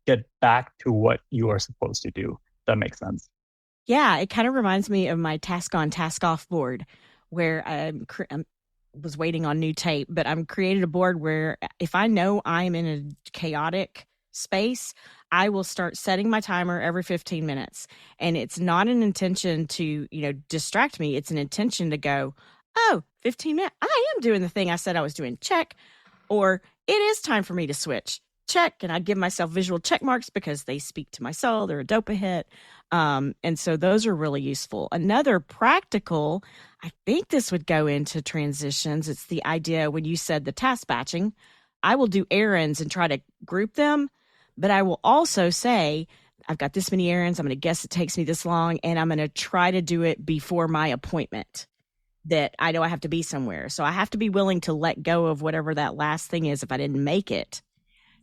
Speaker 6: get back to what you are supposed to do. That makes sense.
Speaker 3: Yeah, it kind of reminds me of my task on, task off board, where I'm was waiting on new tape, but I'm created a board where if I know I'm in a chaotic space, I will start setting my timer every 15 minutes. And it's not an intention to, distract me. It's an intention to go, oh, 15 minutes. I am doing the thing I said I was doing. Check. Or it is time for me to switch. Check. And I give myself visual check marks because they speak to my soul. They're a dopa hit. And so those are really useful. Another practical, I think this would go into transitions. It's the idea when you said the task batching, I will do errands and try to group them, but I will also say, I've got this many errands. I'm going to guess it takes me this long, and I'm going to try to do it before my appointment that I know I have to be somewhere. So I have to be willing to let go of whatever that last thing is if I didn't make it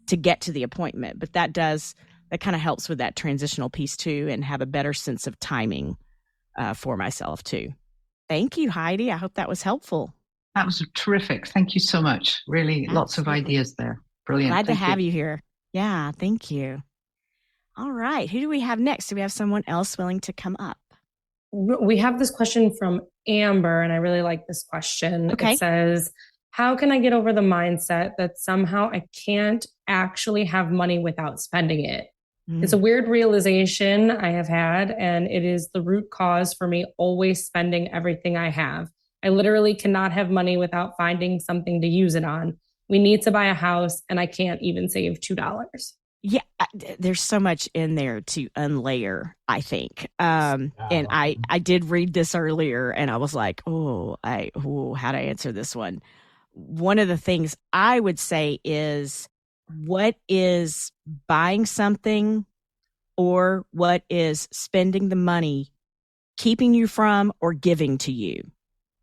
Speaker 3: to get to the appointment. But that kind of helps with that transitional piece too, and have a better sense of timing for myself too. Thank you, Heidi. I hope that was helpful.
Speaker 13: That was terrific. Thank you so much. Really, lots of ideas there. Brilliant.
Speaker 3: Glad to have you here. Yeah, thank you. All right. Who do we have next? Do we have someone else willing to come up?
Speaker 5: We have this question from Amber, and I really like this question.
Speaker 3: Okay.
Speaker 5: It says, how can I get over the mindset that somehow I can't actually have money without spending it? It's a weird realization I have had, and it is the root cause for me always spending everything I have. I literally cannot have money without finding something to use it on. We need to buy a house, and I can't even save $2.
Speaker 3: Yeah, there's so much in there to unlayer, I think. And I did read this earlier, and I was like, how do I answer this one? One of the things I would say is, what is buying something or what is spending the money keeping you from or giving to you?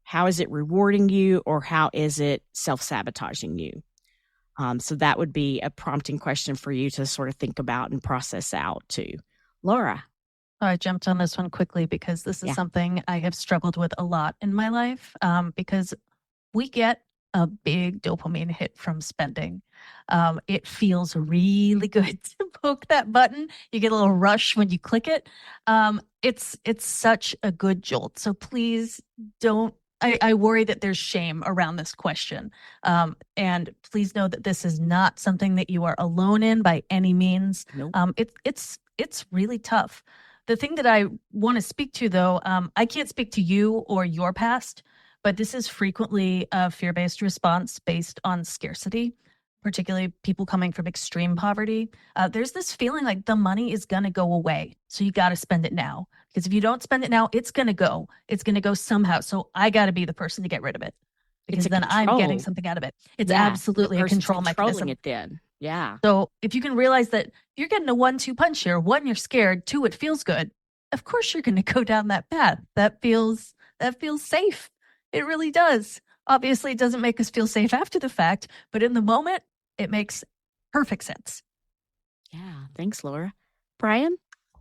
Speaker 3: How is it rewarding you, or how is it self-sabotaging you? So that would be a prompting question for you to sort of think about and process out too. Laura.
Speaker 4: I jumped on this one quickly because this is something I have struggled with a lot in my life, because we get a big dopamine hit from spending. It feels really good to poke that button. You get a little rush when you click it. It's such a good jolt. So please don't. I worry that there's shame around this question. And please know that this is not something that you are alone in by any means.
Speaker 3: Nope.
Speaker 4: It's really tough. The thing that I want to speak to, though, I can't speak to you or your past, but this is frequently a fear-based response based on scarcity, particularly people coming from extreme poverty. There's this feeling like the money is going to go away. So you got to spend it now. Because if you don't spend it now, it's going to go. It's going to go somehow. So I got to be the person to get rid of it. Because then I'm getting something out of it. It's absolutely a control mechanism.
Speaker 3: It then. Yeah.
Speaker 4: So if you can realize that you're getting a 1-2 punch here, 1, you're scared, 2, it feels good. Of course you're going to go down that path. That feels safe. It really does. Obviously, it doesn't make us feel safe after the fact, but in the moment, it makes perfect sense.
Speaker 3: Yeah. Thanks, Laura. Brian?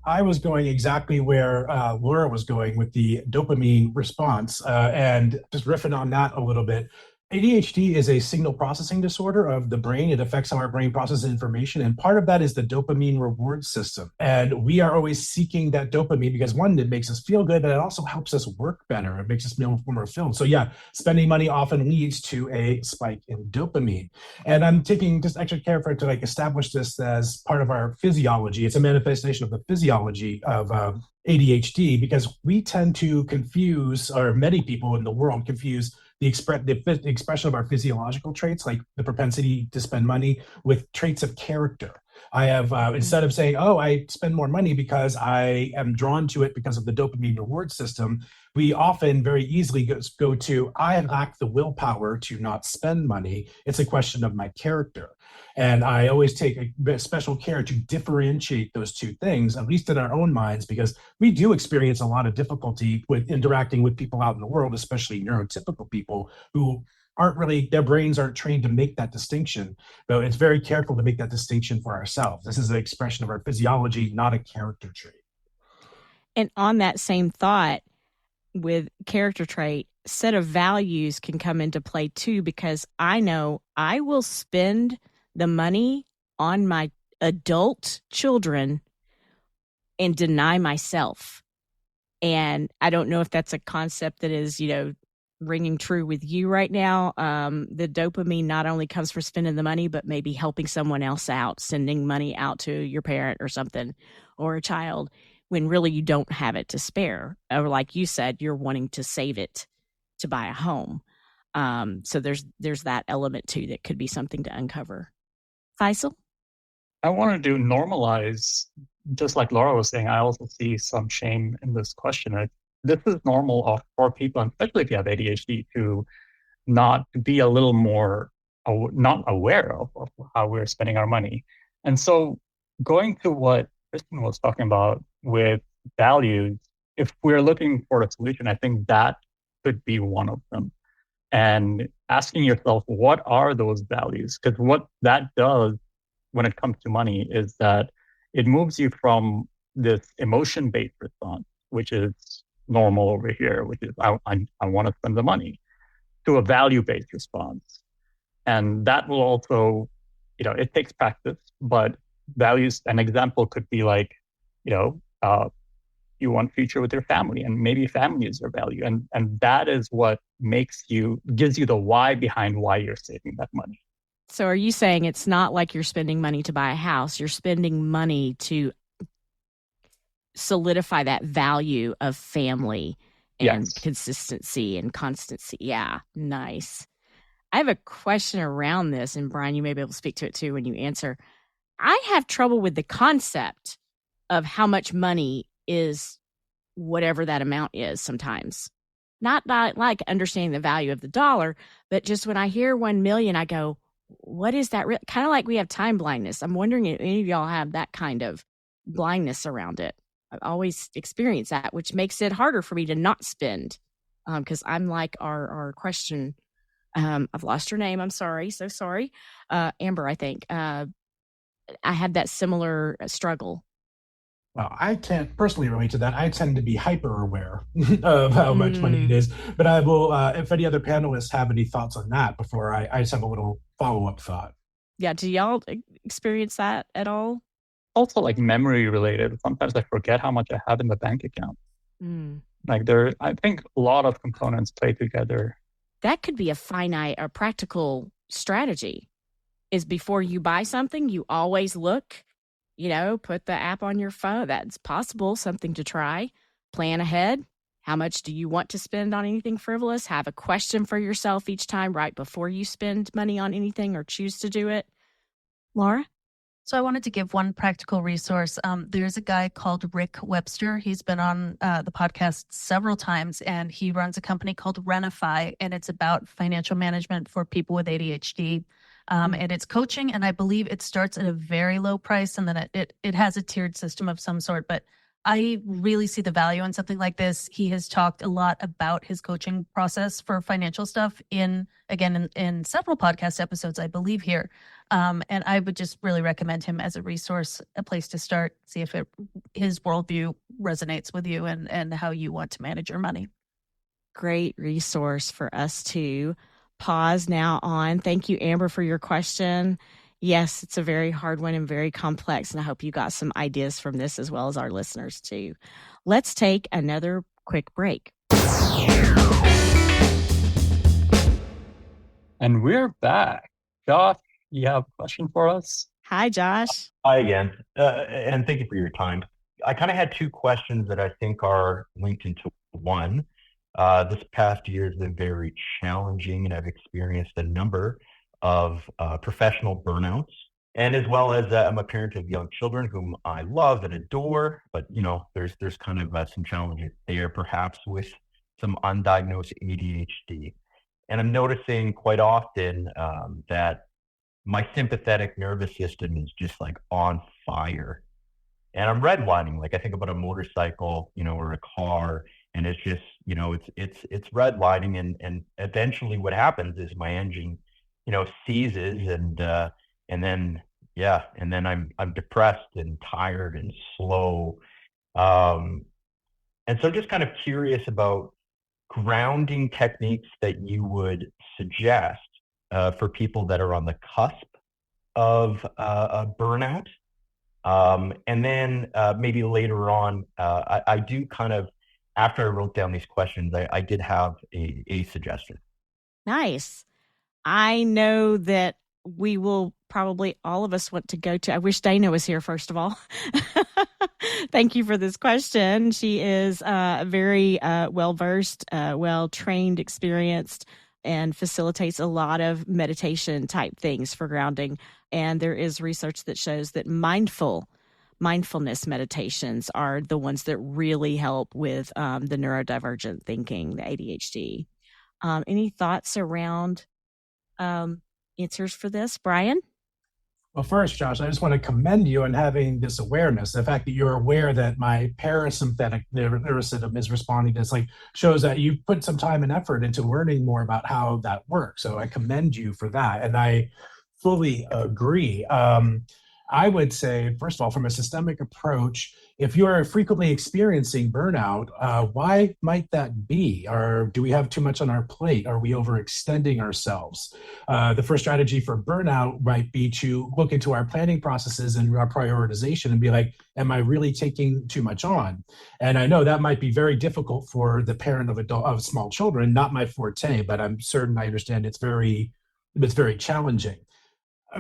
Speaker 1: I was going exactly where Laura was going with the dopamine response, and just riffing on that a little bit. ADHD is a signal processing disorder of the brain. It affects how our brain processes information. And part of that is the dopamine reward system. And we are always seeking that dopamine because, one, it makes us feel good, but it also helps us work better. It makes us feel more fulfilled. So yeah, spending money often leads to a spike in dopamine. And I'm taking just extra care for it to establish this as part of our physiology. It's a manifestation of the physiology of ADHD, because we tend to confuse, or many people in the world confuse, the expression of our physiological traits, like the propensity to spend money, with traits of character. I have, instead of saying, I spend more money because I am drawn to it because of the dopamine reward system, we often very easily go to, I lack the willpower to not spend money. It's a question of my character. And I always take a special care to differentiate those two things, at least in our own minds, because we do experience a lot of difficulty with interacting with people out in the world, especially neurotypical people who their brains aren't trained to make that distinction. But it's very careful to make that distinction for ourselves. This is an expression of our physiology, not a character trait.
Speaker 3: And on that same thought, with character trait, set of values can come into play too, because I know I will spend the money on my adult children and deny myself. And I don't know if that's a concept that is, ringing true with you right now. The dopamine not only comes for spending the money, but maybe helping someone else out, sending money out to your parent or something, or a child, when really you don't have it to spare. Or like you said, you're wanting to save it to buy a home. So there's that element too that could be something to uncover. Faisal?
Speaker 6: I wanted to normalize, just like Laura was saying, I also see some shame in this question. This is normal for people, especially if you have ADHD, to not be a little more not aware of how we're spending our money. And so going to what Kristen was talking about with values, if we're looking for a solution, I think that could be one of them. And asking yourself, what are those values? Because what that does when it comes to money is that it moves you from this emotion-based response, which is normal over here, which is I want to spend the money, to a value-based response. And that will also, it takes practice, but values, an example could be like, you want future with your family, and maybe family is your value. And that is what gives you the why behind why you're saving that money.
Speaker 3: So are you saying it's not like you're spending money to buy a house, you're spending money to solidify that value of family and
Speaker 6: Yes.
Speaker 3: consistency and constancy? Yeah, nice. I have a question around this, and Brian, you may be able to speak to it too when you answer. I have trouble with the concept of how much money is whatever that amount is sometimes. Not like understanding the value of the dollar, but just when I hear 1 million, I go, what is that? Kind of like we have time blindness. I'm wondering if any of y'all have that kind of blindness around it. I've always experienced that, which makes it harder for me to not spend, because I'm like our question. I've lost her name. I'm sorry. So sorry. Amber, I think. I had that similar struggle.
Speaker 1: Well, I can't personally relate to that. I tend to be hyper aware of how much money it is. But I will, if any other panelists have any thoughts on that before I just have a little follow-up thought.
Speaker 3: Yeah. Do y'all experience that at all?
Speaker 6: Also, like memory related. Sometimes I forget how much I have in the bank account. I think a lot of components play together.
Speaker 3: That could be a finite or practical strategy. Is before you buy something, you always look, put the app on your phone. That's possible, something to try. Plan ahead. How much do you want to spend on anything frivolous? Have a question for yourself each time right before you spend money on anything or choose to do it. Laura?
Speaker 4: So I wanted to give one practical resource. There's a guy called Rick Webster. He's been on the podcast several times, and he runs a company called Renify, and it's about financial management for people with ADHD. And it's coaching, and I believe it starts at a very low price, and then it has a tiered system of some sort. But I really see the value in something like this. He has talked a lot about his coaching process for financial stuff in several podcast episodes, I believe here. And I would just really recommend him as a resource, a place to start, see if his worldview resonates with you and how you want to manage your money.
Speaker 3: Great resource for us to pause now on. Thank you, Amber, for your question. Yes, it's a very hard one and very complex, and I hope you got some ideas from this as well as our listeners too. Let's take another quick break.
Speaker 6: And we're back. Josh, you have a question for us?
Speaker 3: Hi, Josh.
Speaker 8: Hi again, and thank you for your time. I kind of had two questions that I think are linked into one. This past year has been very challenging, and I've experienced a number of professional burnouts. And as well as I'm a parent of young children whom I love and adore, but there's kind of some challenges there, perhaps with some undiagnosed ADHD. And I'm noticing quite often that my sympathetic nervous system is just like on fire. And I'm redlining, like I think about a motorcycle, or a car, and it's just, it's redlining, and eventually what happens is my engine, seizes, and then I'm depressed and tired and slow. And so I'm just kind of curious about grounding techniques that you would suggest for people that are on the cusp of a burnout. And then maybe later on, I do kind of, after I wrote down these questions, I did have a suggestion.
Speaker 3: Nice. I know that we will probably all of us want to go to, I wish Dana was here, first of all, Thank you for this question. She is very well-versed, well-trained, experienced, and facilitates a lot of meditation type things for grounding. And there is research that shows that mindfulness meditations are the ones that really help with the neurodivergent thinking, the ADHD. Any thoughts around answers for this, Brian?
Speaker 1: Well, first, Josh, I just want to commend you on having this awareness. The fact that you're aware that my parasympathetic nervous system is responding to this, like, shows that you put some time and effort into learning more about how that works. So I commend you for that. And I fully agree. I would say, first of all, from a systemic approach, if you're frequently experiencing burnout, why might that be? Or do we have too much on our plate? Are we overextending ourselves? The first strategy for burnout might be to look into our planning processes and our prioritization and be like, am I really taking too much on? And I know that might be very difficult for the parent of small children, not my forte, but I'm certain I understand it's very challenging.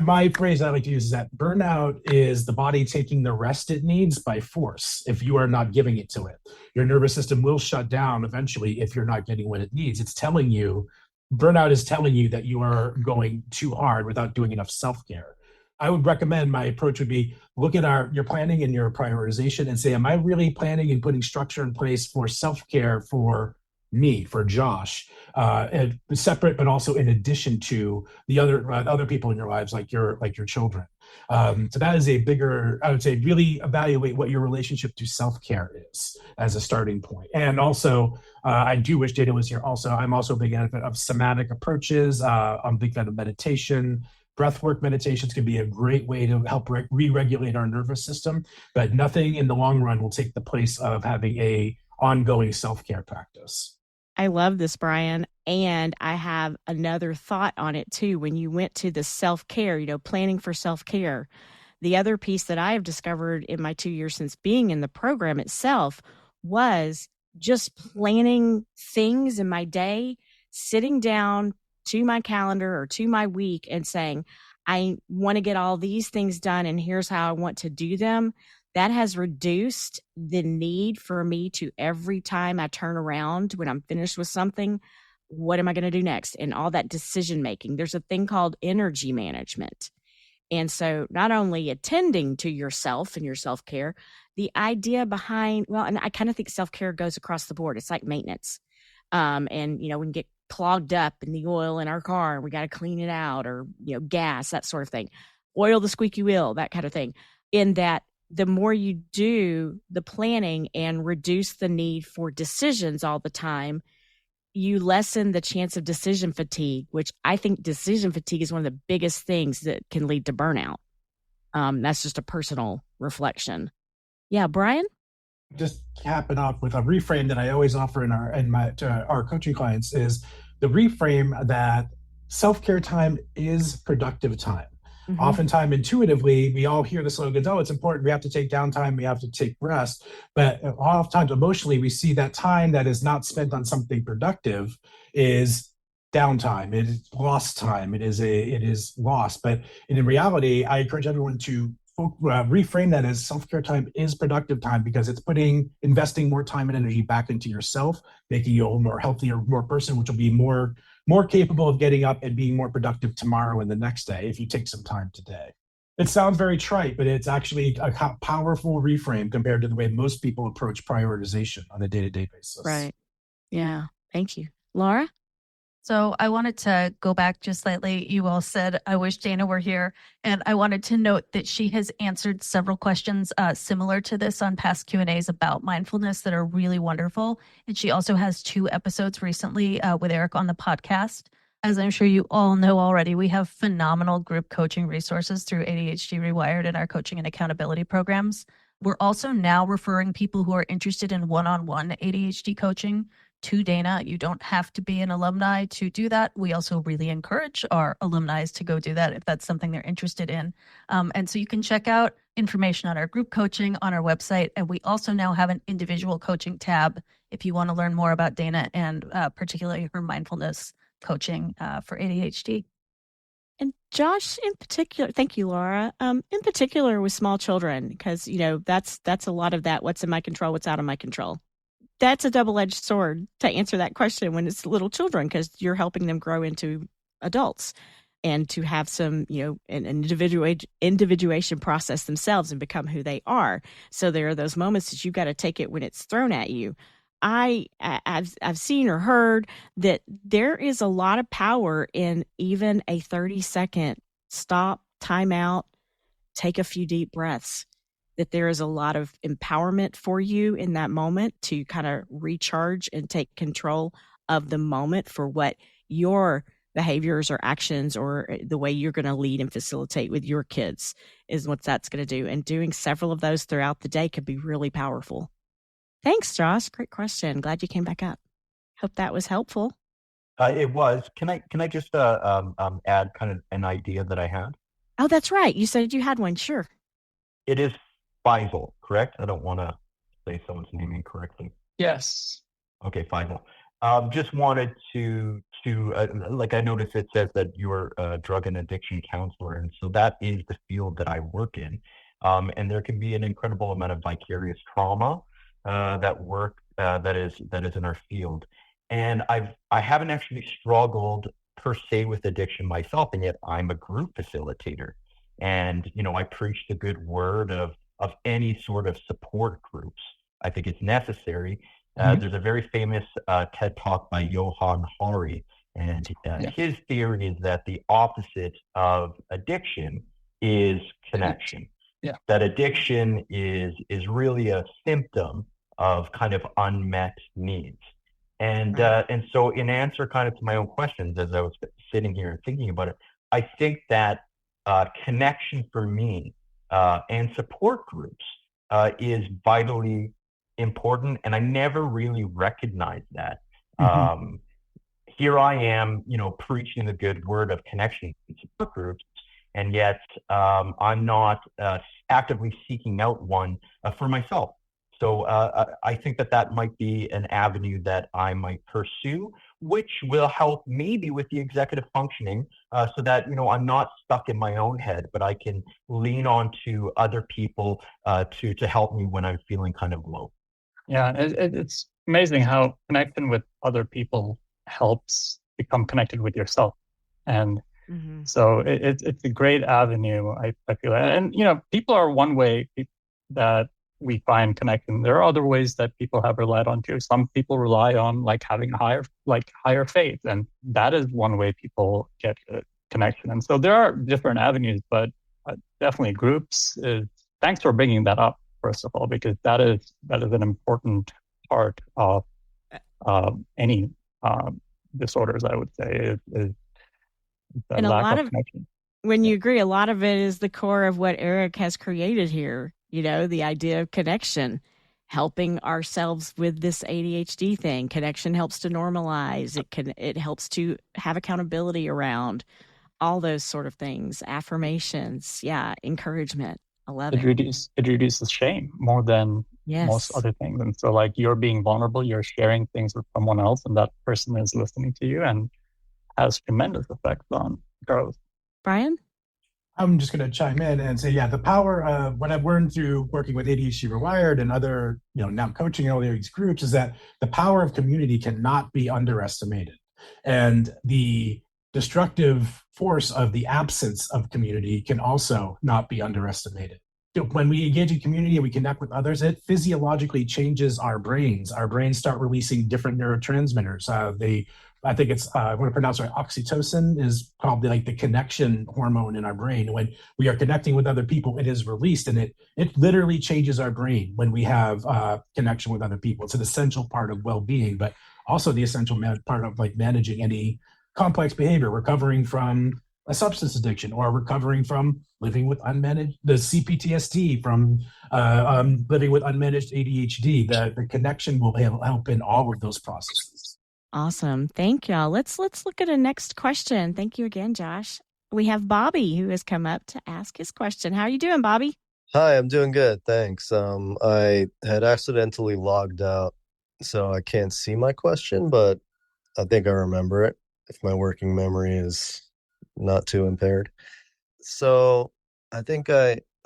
Speaker 1: My phrase I like to use is that burnout is the body taking the rest it needs by force if you are not giving it to it. Your nervous system will shut down eventually if you're not getting what it needs. Burnout is telling you that you are going too hard without doing enough self-care. I would recommend, my approach would be, look at your planning and your prioritization and say, am I really planning and putting structure in place for self-care for me, for Josh, and separate, but also in addition to the other people in your lives, like your children. So that is a bigger, I would say, really evaluate what your relationship to self-care is as a starting point. And also, I do wish Dana was here. Also, I'm also a big advocate of somatic approaches. I'm a big fan of meditation. Breathwork meditations can be a great way to help re-regulate our nervous system, but nothing in the long run will take the place of having a ongoing self-care practice.
Speaker 3: I love this, Brian. And I have another thought on it too. When you went to the self-care, planning for self-care, the other piece that I have discovered in my 2 years since being in the program itself was just planning things in my day, sitting down to my calendar or to my week and saying, I want to get all these things done and here's how I want to do them. That has reduced the need for me to, every time I turn around when I'm finished with something, what am I going to do next? And all that decision making. There's a thing called energy management. And so not only attending to yourself and your self-care, the idea behind, and I kind of think self-care goes across the board. It's like maintenance. And, we can get clogged up in the oil in our car and we got to clean it out, or, gas, that sort of thing. Oil the squeaky wheel, that kind of thing. In that, the more you do the planning and reduce the need for decisions all the time, you lessen the chance of decision fatigue, which I think decision fatigue is one of the biggest things that can lead to burnout. That's just a personal reflection. Yeah, Brian?
Speaker 1: Just capping off with a reframe that I always offer to our coaching clients is the reframe that self-care time is productive time. Mm-hmm. Oftentimes, intuitively, we all hear the slogans, it's important, we have to take downtime, we have to take rest. But oftentimes, emotionally, we see that time that is not spent on something productive is downtime. It is lost time. It is lost. But in reality, I encourage everyone to reframe that as self-care time is productive time, because it's investing more time and energy back into yourself, making you a more healthier, more person, which will be more capable of getting up and being more productive tomorrow and the next day if you take some time today. It sounds very trite, but it's actually a powerful reframe compared to the way most people approach prioritization on a day-to-day basis.
Speaker 3: Right. Yeah. Thank you. Laura?
Speaker 4: So I wanted to go back just slightly. You all said, I wish Dana were here. And I wanted to note that she has answered several questions similar to this on past Q&As about mindfulness that are really wonderful. And she also has 2 episodes recently with Eric on the podcast. As I'm sure you all know already, we have phenomenal group coaching resources through ADHD reWired and our coaching and accountability programs. We're also now referring people who are interested in one-on-one ADHD coaching to Dana. You don't have to be an alumni to do that. We also really encourage our alumni to go do that if that's something they're interested in. And so you can check out information on our group coaching on our website. And we also now have an individual coaching tab if you want to learn more about Dana and particularly her mindfulness coaching for ADHD.
Speaker 3: And Josh, in particular, thank you, Laura. In particular with small children, because that's a lot of that. What's in my control? What's out of my control? That's a double-edged sword to answer that question when it's little children, because you're helping them grow into adults and to have some, an individuation process themselves and become who they are. So there are those moments that you've got to take it when it's thrown at you. I've seen or heard that there is a lot of power in even a 30-second stop, time out, take a few deep breaths, that there is a lot of empowerment for you in that moment to kind of recharge and take control of the moment for what your behaviors or actions or the way you're going to lead and facilitate with your kids is what that's going to do. And doing several of those throughout the day could be really powerful. Thanks, Josh. Great question. Glad you came back up. Hope that was helpful.
Speaker 8: It was. Can I just add kind of an idea that I had?
Speaker 3: Oh, that's right. You said you had one. Sure.
Speaker 8: It is Faisal, correct? I don't want to say someone's name incorrectly.
Speaker 6: Yes.
Speaker 8: Okay, Faisal. Just wanted to like, I noticed it says that you're a drug and addiction counselor, and so that is the field that I work in. And there can be an incredible amount of vicarious trauma that is in our field. And I haven't actually struggled per se with addiction myself, and yet I'm a group facilitator. And I preach the good word of any sort of support groups. I think it's necessary. There's a very famous TED Talk by Johann Hari, and his theory is that the opposite of addiction is connection.
Speaker 6: Yeah.
Speaker 8: That addiction is really a symptom of kind of unmet needs. And so in answer kind of to my own questions as I was sitting here and thinking about it, I think that connection for me and support groups is vitally important, and I never really recognized that. Here I am, preaching the good word of connection in support groups, and yet I'm not actively seeking out one for myself. So I think that might be an avenue that I might pursue, which will help maybe with the executive functioning so that, I'm not stuck in my own head, but I can lean on to other people to help me when I'm feeling kind of low.
Speaker 6: Yeah, it's amazing how connection with other people helps become connected with yourself. And so it's a great avenue, I feel. And, people are one way that we find connection. There are other ways that people have relied on too. Some people rely on having higher faith, and that is one way people get connection. And so there are different avenues, but definitely groups thanks for bringing that up, first of all, because that is an important part of any disorders, I would say, is that
Speaker 3: and
Speaker 6: lack of connection.
Speaker 3: When you agree, a lot of it is the core of what Eric has created here. The idea of connection, helping ourselves with this ADHD thing. Connection helps to normalize. It helps to have accountability around all those sort of things. Affirmations, encouragement. I love it.
Speaker 6: It reduces shame more than most other things. And so you're being vulnerable, you're sharing things with someone else, and that person is listening to you and has tremendous effects on growth.
Speaker 3: Brian?
Speaker 1: I'm just going to chime in and say, the power of what I've learned through working with ADHD reWired and other, now coaching all these groups is that the power of community cannot be underestimated. And the destructive force of the absence of community can also not be underestimated. When we engage in community and we connect with others, it physiologically changes our brains. Our brains start releasing different neurotransmitters. I think it's, I want to pronounce it right, oxytocin is called the connection hormone in our brain. When we are connecting with other people, it is released, and it literally changes our brain when we have connection with other people. It's an essential part of well-being, but also the essential part of managing any complex behavior, recovering from a substance addiction, or recovering from living with the CPTSD from living with unmanaged ADHD. The connection will help in all of those processes.
Speaker 3: Awesome. Thank y'all. Let's look at a next question. Thank you again, Josh. We have Bobby who has come up to ask his question. How are you doing, Bobby?
Speaker 14: Hi, I'm doing good. Thanks. I had accidentally logged out, so I can't see my question, but I think I remember it if my working memory is not too impaired. So I think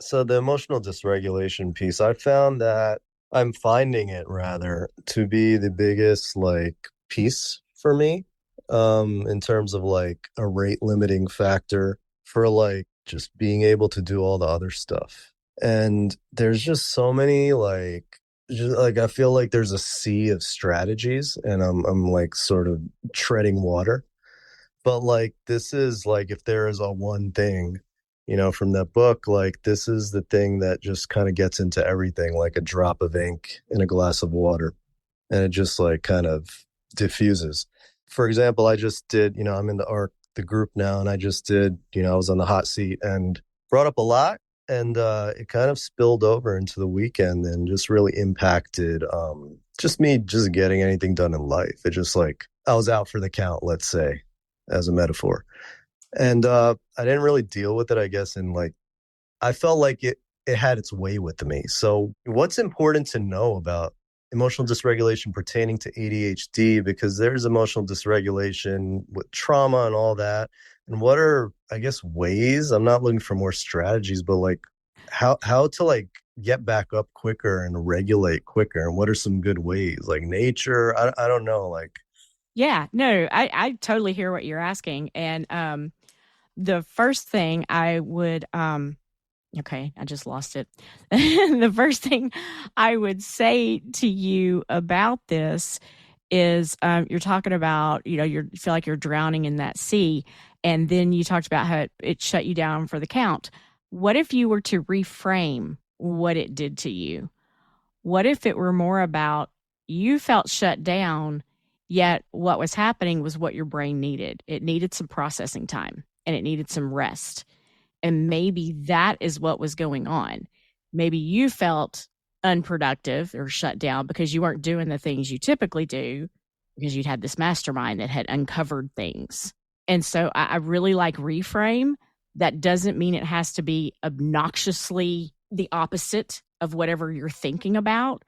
Speaker 14: so the emotional dysregulation piece, I found that I'm finding it rather to be the biggest like piece for me, in terms of like a rate limiting factor for like just being able to do all the other stuff. And there's just so many like, just like I feel like there's a sea of strategies and I'm like sort of treading water. But like this is like if there is a one thing, from that book, like this is the thing that just kind of gets into everything, like a drop of ink in a glass of water, and it just like kind of diffuses. For example, I just did, I'm in the group now, and I just did, I was on the hot seat and brought up a lot, and it kind of spilled over into the weekend and just really impacted just me just getting anything done in life. It just like I was out for the count, let's say, as a metaphor. And I didn't really deal with it, I guess, and like I felt like it had its way with me. So what's important to know about emotional dysregulation pertaining to ADHD? Because there's emotional dysregulation with trauma and all that. And what are, I guess, ways? I'm not looking for more strategies, but like how to like get back up quicker and regulate quicker. And what are some good ways? Like nature? I don't know. Like,
Speaker 3: Yeah, no, I totally hear what you're asking. And the first thing I would, okay, I just lost it. The first thing I would say to you about this is you're talking about, you feel like you're drowning in that sea. And then you talked about how it shut you down for the count. What if you were to reframe what it did to you? What if it were more about you felt shut down, yet what was happening was what your brain needed? It needed some processing time and it needed some rest. And maybe that is what was going on. Maybe you felt unproductive or shut down because you weren't doing the things you typically do because you'd had this mastermind that had uncovered things. And so I really like reframe. That doesn't mean it has to be obnoxiously the opposite of whatever you're thinking about.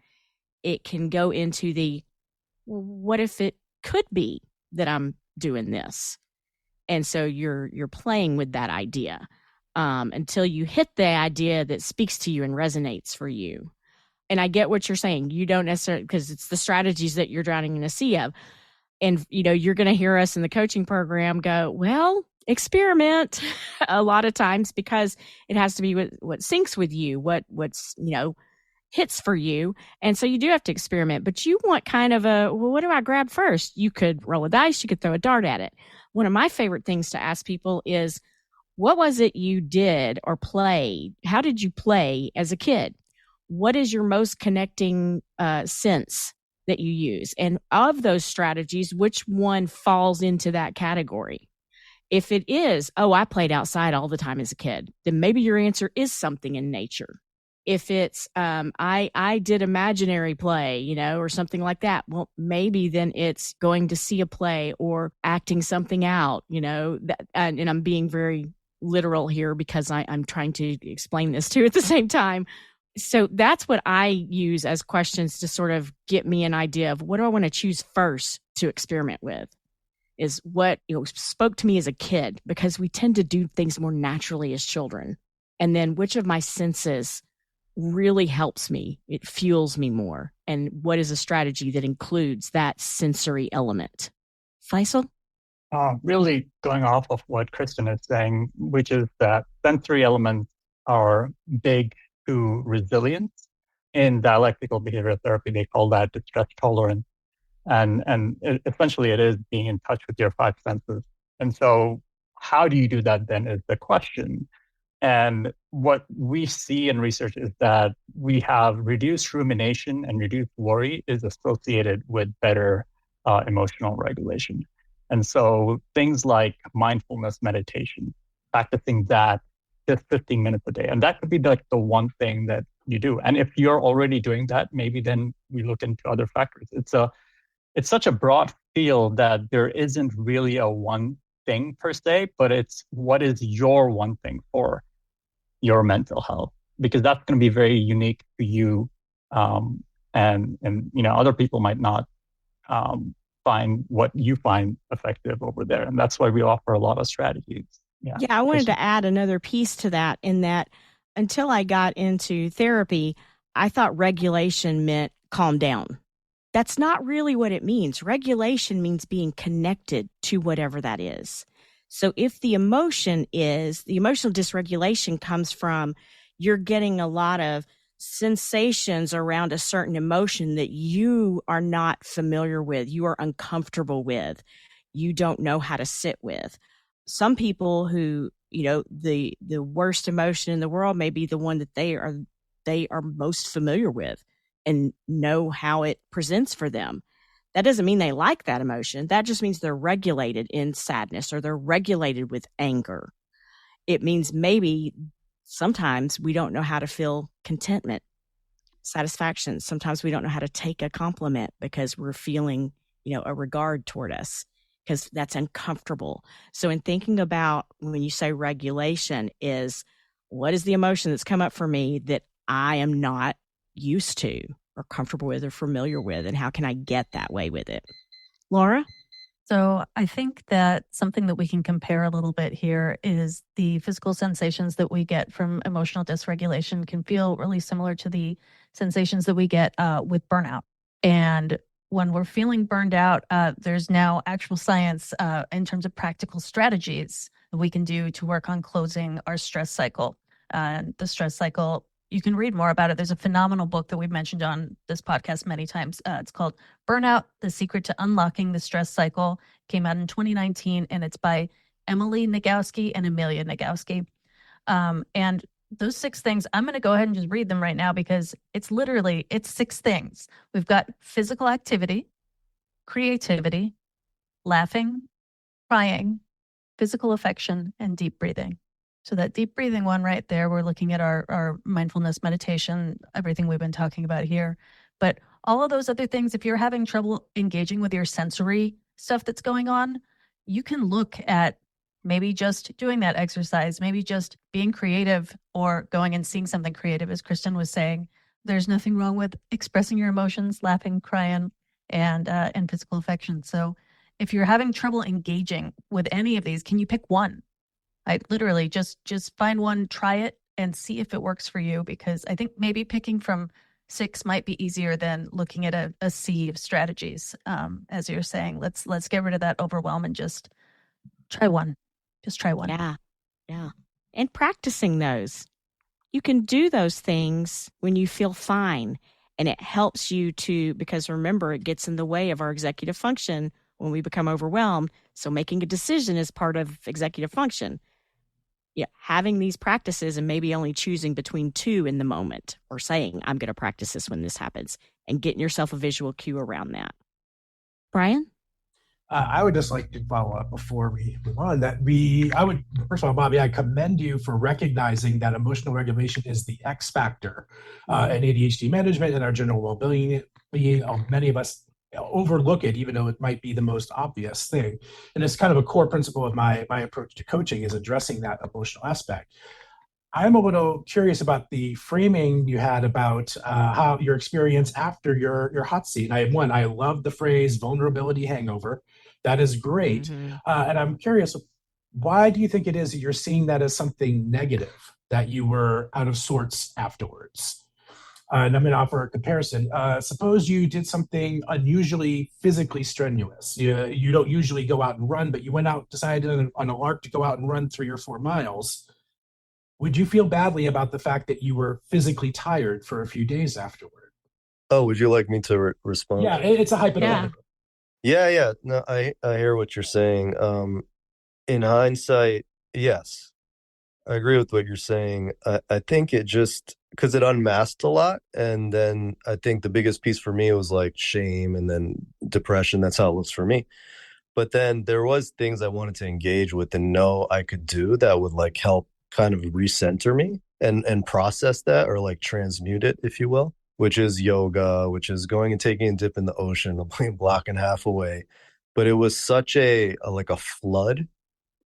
Speaker 3: It can go into the, well, what if it could be that I'm doing this? And so you're playing with that idea until you hit the idea that speaks to you and resonates for you. And I get what you're saying. You don't necessarily, because it's the strategies that you're drowning in a sea of. And, you're going to hear us in the coaching program go, well, experiment a lot of times because it has to be what syncs with you, what's, hits for you. And so you do have to experiment, but you want kind of well, what do I grab first? You could roll a dice, you could throw a dart at it. One of my favorite things to ask people is, what was it you did or played? How did you play as a kid? What is your most connecting sense that you use? And of those strategies, which one falls into that category? If it is, I played outside all the time as a kid, then maybe your answer is something in nature. If it's, I did imaginary play, or something like that, well, maybe then it's going to see a play or acting something out, and I'm being very literal here because I'm trying to explain this too at the same time. So that's what I use as questions to sort of get me an idea of what do I want to choose first to experiment with, is what spoke to me as a kid, because we tend to do things more naturally as children. And then which of my senses really helps me, it fuels me more, and what is a strategy that includes that sensory element? Faisal?
Speaker 6: Really going off of what Kristen is saying, which is that sensory elements are big to resilience. In dialectical behavioral therapy, they call that distress tolerance. And essentially it is being in touch with your five senses. And so how do you do that then is the question. And what we see in research is that we have reduced rumination and reduced worry is associated with better emotional regulation. And so things like mindfulness meditation, practicing that just 15 minutes a day. And that could be like the one thing that you do. And if you're already doing that, maybe then we look into other factors. It's such a broad field that there isn't really a one thing per se, but it's what is your one thing for your mental health, because that's going to be very unique to you. And other people might not find what you find effective over there. And that's why we offer a lot of strategies.
Speaker 3: Yeah, I wanted to add another piece to that, in that until I got into therapy, I thought regulation meant calm down. That's not really what it means. Regulation means being connected to whatever that is. So if the emotional dysregulation comes from you're getting a lot of sensations around a certain emotion that you are not familiar with, you are uncomfortable with, you don't know how to sit with. Some people who, the worst emotion in the world may be the one that they are most familiar with and know how it presents for them. That doesn't mean they like that emotion. That just means they're regulated in sadness or they're regulated with anger. It means maybe sometimes we don't know how to feel contentment, satisfaction. Sometimes we don't know how to take a compliment because we're feeling, a regard toward us, because that's uncomfortable. So in thinking about when you say regulation, is what is the emotion that's come up for me that I am not used to or comfortable with or familiar with, and how can I get that way with it? Laura?
Speaker 4: So I think that something that we can compare a little bit here is the physical sensations that we get from emotional dysregulation can feel really similar to the sensations that we get with burnout. And when we're feeling burned out, there's now actual science in terms of practical strategies that we can do to work on closing our stress cycle. And the stress cycle, you can read more about it. There's a phenomenal book that we've mentioned on this podcast many times. It's called Burnout, The Secret to Unlocking the Stress Cycle. Came out in 2019, and it's by Emily Nagoski and Amelia Nagoski. And those 6 things, I'm going to go ahead and just read them right now because it's 6 things. We've got physical activity, creativity, laughing, crying, physical affection, and deep breathing. So that deep breathing one right there, we're looking at our mindfulness meditation, everything we've been talking about here. But all of those other things, if you're having trouble engaging with your sensory stuff that's going on, you can look at maybe just doing that exercise, maybe just being creative or going and seeing something creative. As Kristen was saying, there's nothing wrong with expressing your emotions, laughing, crying, and physical affection. So if you're having trouble engaging with any of these, can you pick one? I literally just find one, try it, and see if it works for you, because I think maybe picking from 6 might be easier than looking at a sea of strategies. As you're saying, let's get rid of that overwhelm and just try one. Just try one.
Speaker 3: Yeah. And practicing those. You can do those things when you feel fine, and it helps you because remember, it gets in the way of our executive function when we become overwhelmed. So making a decision is part of executive function. Yeah, having these practices and maybe only choosing between 2 in the moment, or saying, I'm going to practice this when this happens, and getting yourself a visual cue around that. Brian?
Speaker 1: I would just like to follow up before we move on first of all, Bobby, I commend you for recognizing that emotional regulation is the X factor in ADHD management and our general well-being. Many of us overlook it, even though it might be the most obvious thing. And it's kind of a core principle of my approach to coaching, is addressing that emotional aspect. I'm a little curious about the framing you had about how your experience after your hot seat. I love the phrase vulnerability hangover. That is great.
Speaker 3: Mm-hmm.
Speaker 1: And I'm curious, why do you think it is that you're seeing that as something negative, that you were out of sorts afterwards? And I'm going to offer a comparison. Suppose you did something unusually physically strenuous. You don't usually go out and run, but you went out, decided on a lark to go out and run 3 or 4 miles. Would you feel badly about the fact that you were physically tired for a few days afterward?
Speaker 14: Oh, would you like me to respond?
Speaker 1: Yeah, it's a hypothetical.
Speaker 14: Yeah. No, I hear what you're saying. In hindsight, yes, I agree with what you're saying. I think it just, because it unmasked a lot. And then I think the biggest piece for me was like shame and then depression. That's how it was for me. But then there was things I wanted to engage with and know I could do that would like help kind of recenter me and process that, or like transmute it, if you will, which is yoga, which is going and taking a dip in the ocean, a block and a half away. But it was such a flood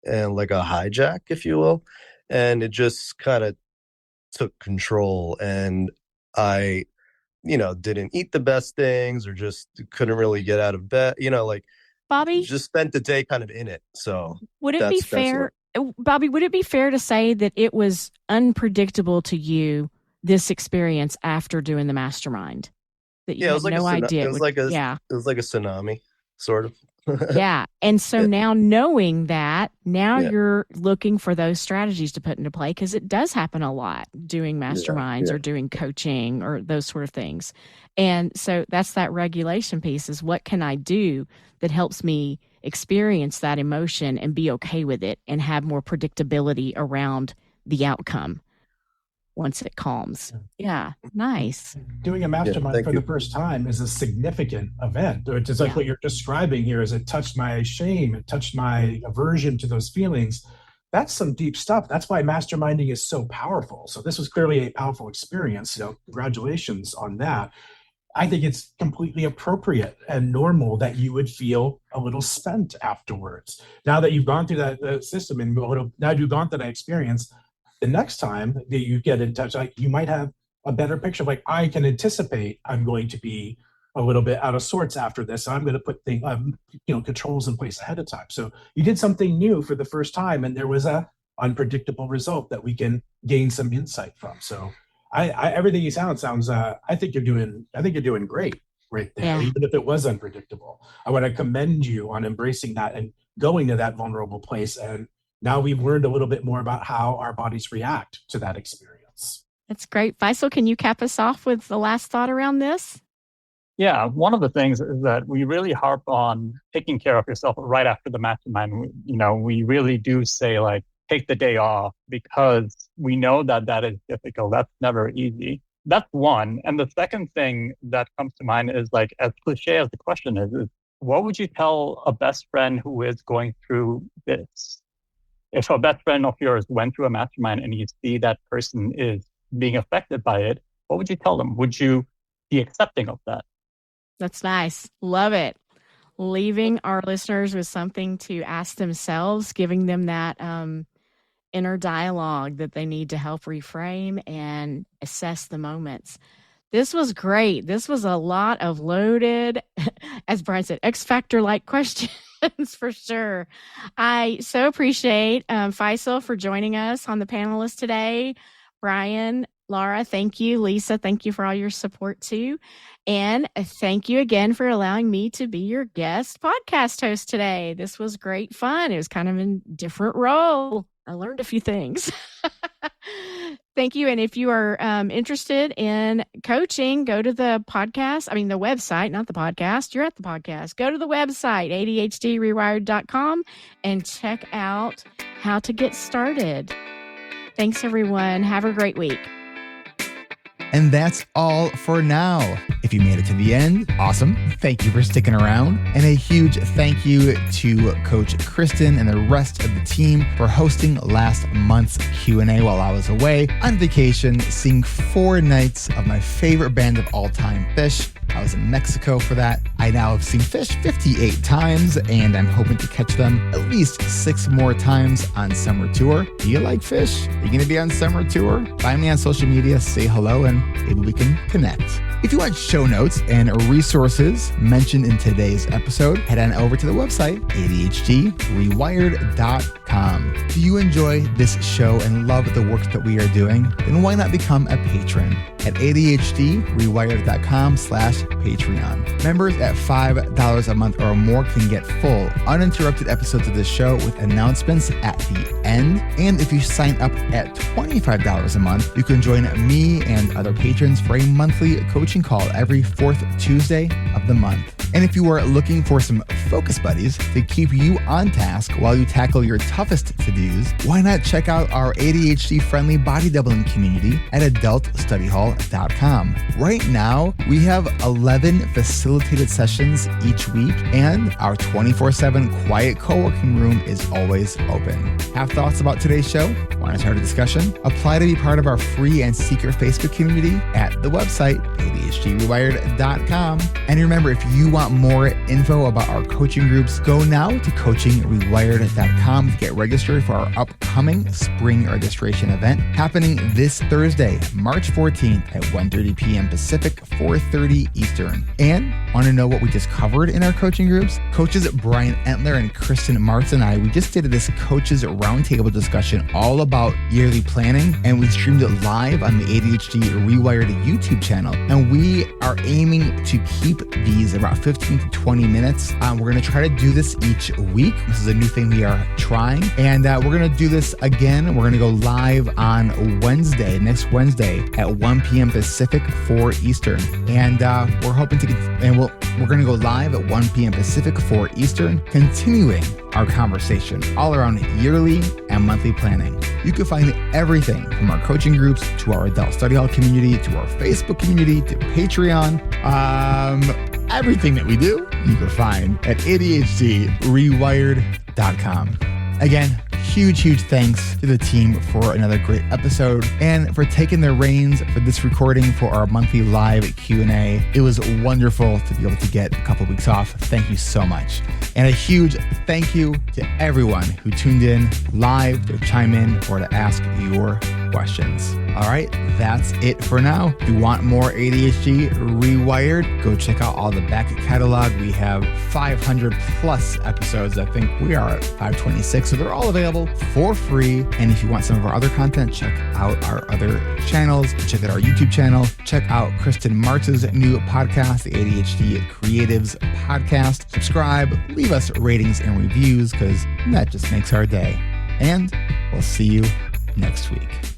Speaker 14: and like a hijack, if you will. And it just kind of took control. And I, didn't eat the best things, or just couldn't really get out of bed, like
Speaker 3: Bobby?
Speaker 14: just spent the day kind of in it. So
Speaker 3: would it be fair? Bobby, would it be fair to say that it was unpredictable to you, this experience after doing the mastermind? That you
Speaker 14: Yeah, it
Speaker 3: had
Speaker 14: was like
Speaker 3: no idea.
Speaker 14: it was like a tsunami, sort of.
Speaker 3: Yeah. And so now knowing that, now
Speaker 14: Yeah.
Speaker 3: you're looking for those strategies to put into play, because it does happen a lot doing masterminds or doing coaching or those sort of things. And so that's that regulation piece, is what can I do that helps me experience that emotion and be okay with it and have more predictability around the outcome once it calms. Yeah, nice.
Speaker 1: Doing a mastermind for the first time is a significant event. It's just like what you're describing here, is it touched my shame, it touched my aversion to those feelings. That's some deep stuff. That's why masterminding is so powerful. So this was clearly a powerful experience. Congratulations on that. I think it's completely appropriate and normal that you would feel a little spent afterwards. Now that you've gone through that system and now you've gone through that experience, the next time that you get in touch, you might have a better picture of I can anticipate I'm going to be a little bit out of sorts after this. So I'm going to put controls in place ahead of time. So you did something new for the first time, and there was a unpredictable result that we can gain some insight from. So everything you sounds, I think you're doing great right there, even if it was unpredictable. I want to commend you on embracing that and going to that vulnerable place. And now we've learned a little bit more about how our bodies react to that experience.
Speaker 3: That's great. Faisal, can you cap us off with the last thought around this?
Speaker 6: Yeah, one of the things is that we really harp on taking care of yourself right after the mastermind. We really do say take the day off, because we know that is difficult. That's never easy. That's one. And the second thing that comes to mind is as cliche as the question is what would you tell a best friend who is going through this? If a best friend of yours went through a mastermind and you see that person is being affected by it, what would you tell them? Would you be accepting of that?
Speaker 3: That's nice. Love it. Leaving our listeners with something to ask themselves, giving them that inner dialogue that they need to help reframe and assess the moments. This was great. This was a lot of loaded, as Brian said, X Factor-like questions for sure. I so appreciate Faisal for joining us on the panelists today. Brian, Laura, thank you. Lisa, thank you for all your support too. And thank you again for allowing me to be your guest podcast host today. This was great fun. It was kind of a different role. I learned a few things. Thank you. And if you are interested in coaching, go to the website, not the podcast. You're at the podcast. Go to the website, ADHDrewired.com, and check out how to get started. Thanks, everyone. Have a great week.
Speaker 2: And that's all for now. If you made it to the end, awesome. Thank you for sticking around. And a huge thank you to Coach Kristen and the rest of the team for hosting last month's Q&A while I was away on vacation, seeing 4 nights of my favorite band of all time, Phish. I was in Mexico for that. I now have seen Phish 58 times, and I'm hoping to catch them at least 6 more times on summer tour. Do you like Phish? Are you going to be on summer tour? Find me on social media, say hello, and maybe we can connect. If you want show notes and resources mentioned in today's episode, head on over to the website, ADHDrewired.com. Do you enjoy this show and love the work that we are doing? Then why not become a patron at ADHDrewired.com/Patreon. Members at $5 a month or more can get full, uninterrupted episodes of the show with announcements at the end. And if you sign up at $25 a month, you can join me and other patrons for a monthly coaching call every 4th Tuesday of the month. And if you are looking for some focus buddies to keep you on task while you tackle your toughest to-dos, why not check out our ADHD-friendly body doubling community at adultstudyhall.com. Right now, we have 11 facilitated sessions each week, and our 24/7 quiet co-working room is always open. Have thoughts about today's show? Want to start a discussion? Apply to be part of our free and secret Facebook community at the website ADHDrewired.com. And remember, if you want more info about our coaching groups, go now to coachingrewired.com to get registered for our upcoming spring registration event happening this Thursday, March 14th at 1:30 p.m. Pacific, 4:30 Eastern. And want to know what we just covered in our coaching groups? Coaches Brian Entler and Kristen Martz and I, we just did this coaches roundtable discussion all about yearly planning, and we streamed it live on the ADHD Rewired YouTube channel. And we are aiming to keep these about 15 to 20 minutes. We're going to try to do this each week. This is a new thing we are trying. And we're going to do this again. We're going to go live on Wednesday, next Wednesday at 1 p.m. Pacific, 4 Eastern. And we're hoping to we're going to go live at 1 p.m. Pacific, 4 Eastern, continuing our conversation all around yearly and monthly planning. You can find everything from our coaching groups to our adult study hall community to our Facebook community to Patreon. Everything that we do, you can find at ADHDrewired.com. Again, huge thanks to the team for another great episode and for taking the reins for this recording for our monthly live Q&A. It was wonderful to be able to get a couple weeks off. Thank you so much. And a huge thank you to everyone who tuned in live to chime in or to ask your questions. All right, that's it for now. If you want more ADHD Rewired, go check out all the back catalog. We have 500 plus episodes. I think we are at 526, so they're all available for free. And if you want some of our other content, check out our other channels. Check out our YouTube channel. Check out Kristen Martz's new podcast, the ADHD Creatives Podcast. Subscribe, leave us ratings and reviews because that just makes our day. And we'll see you next week.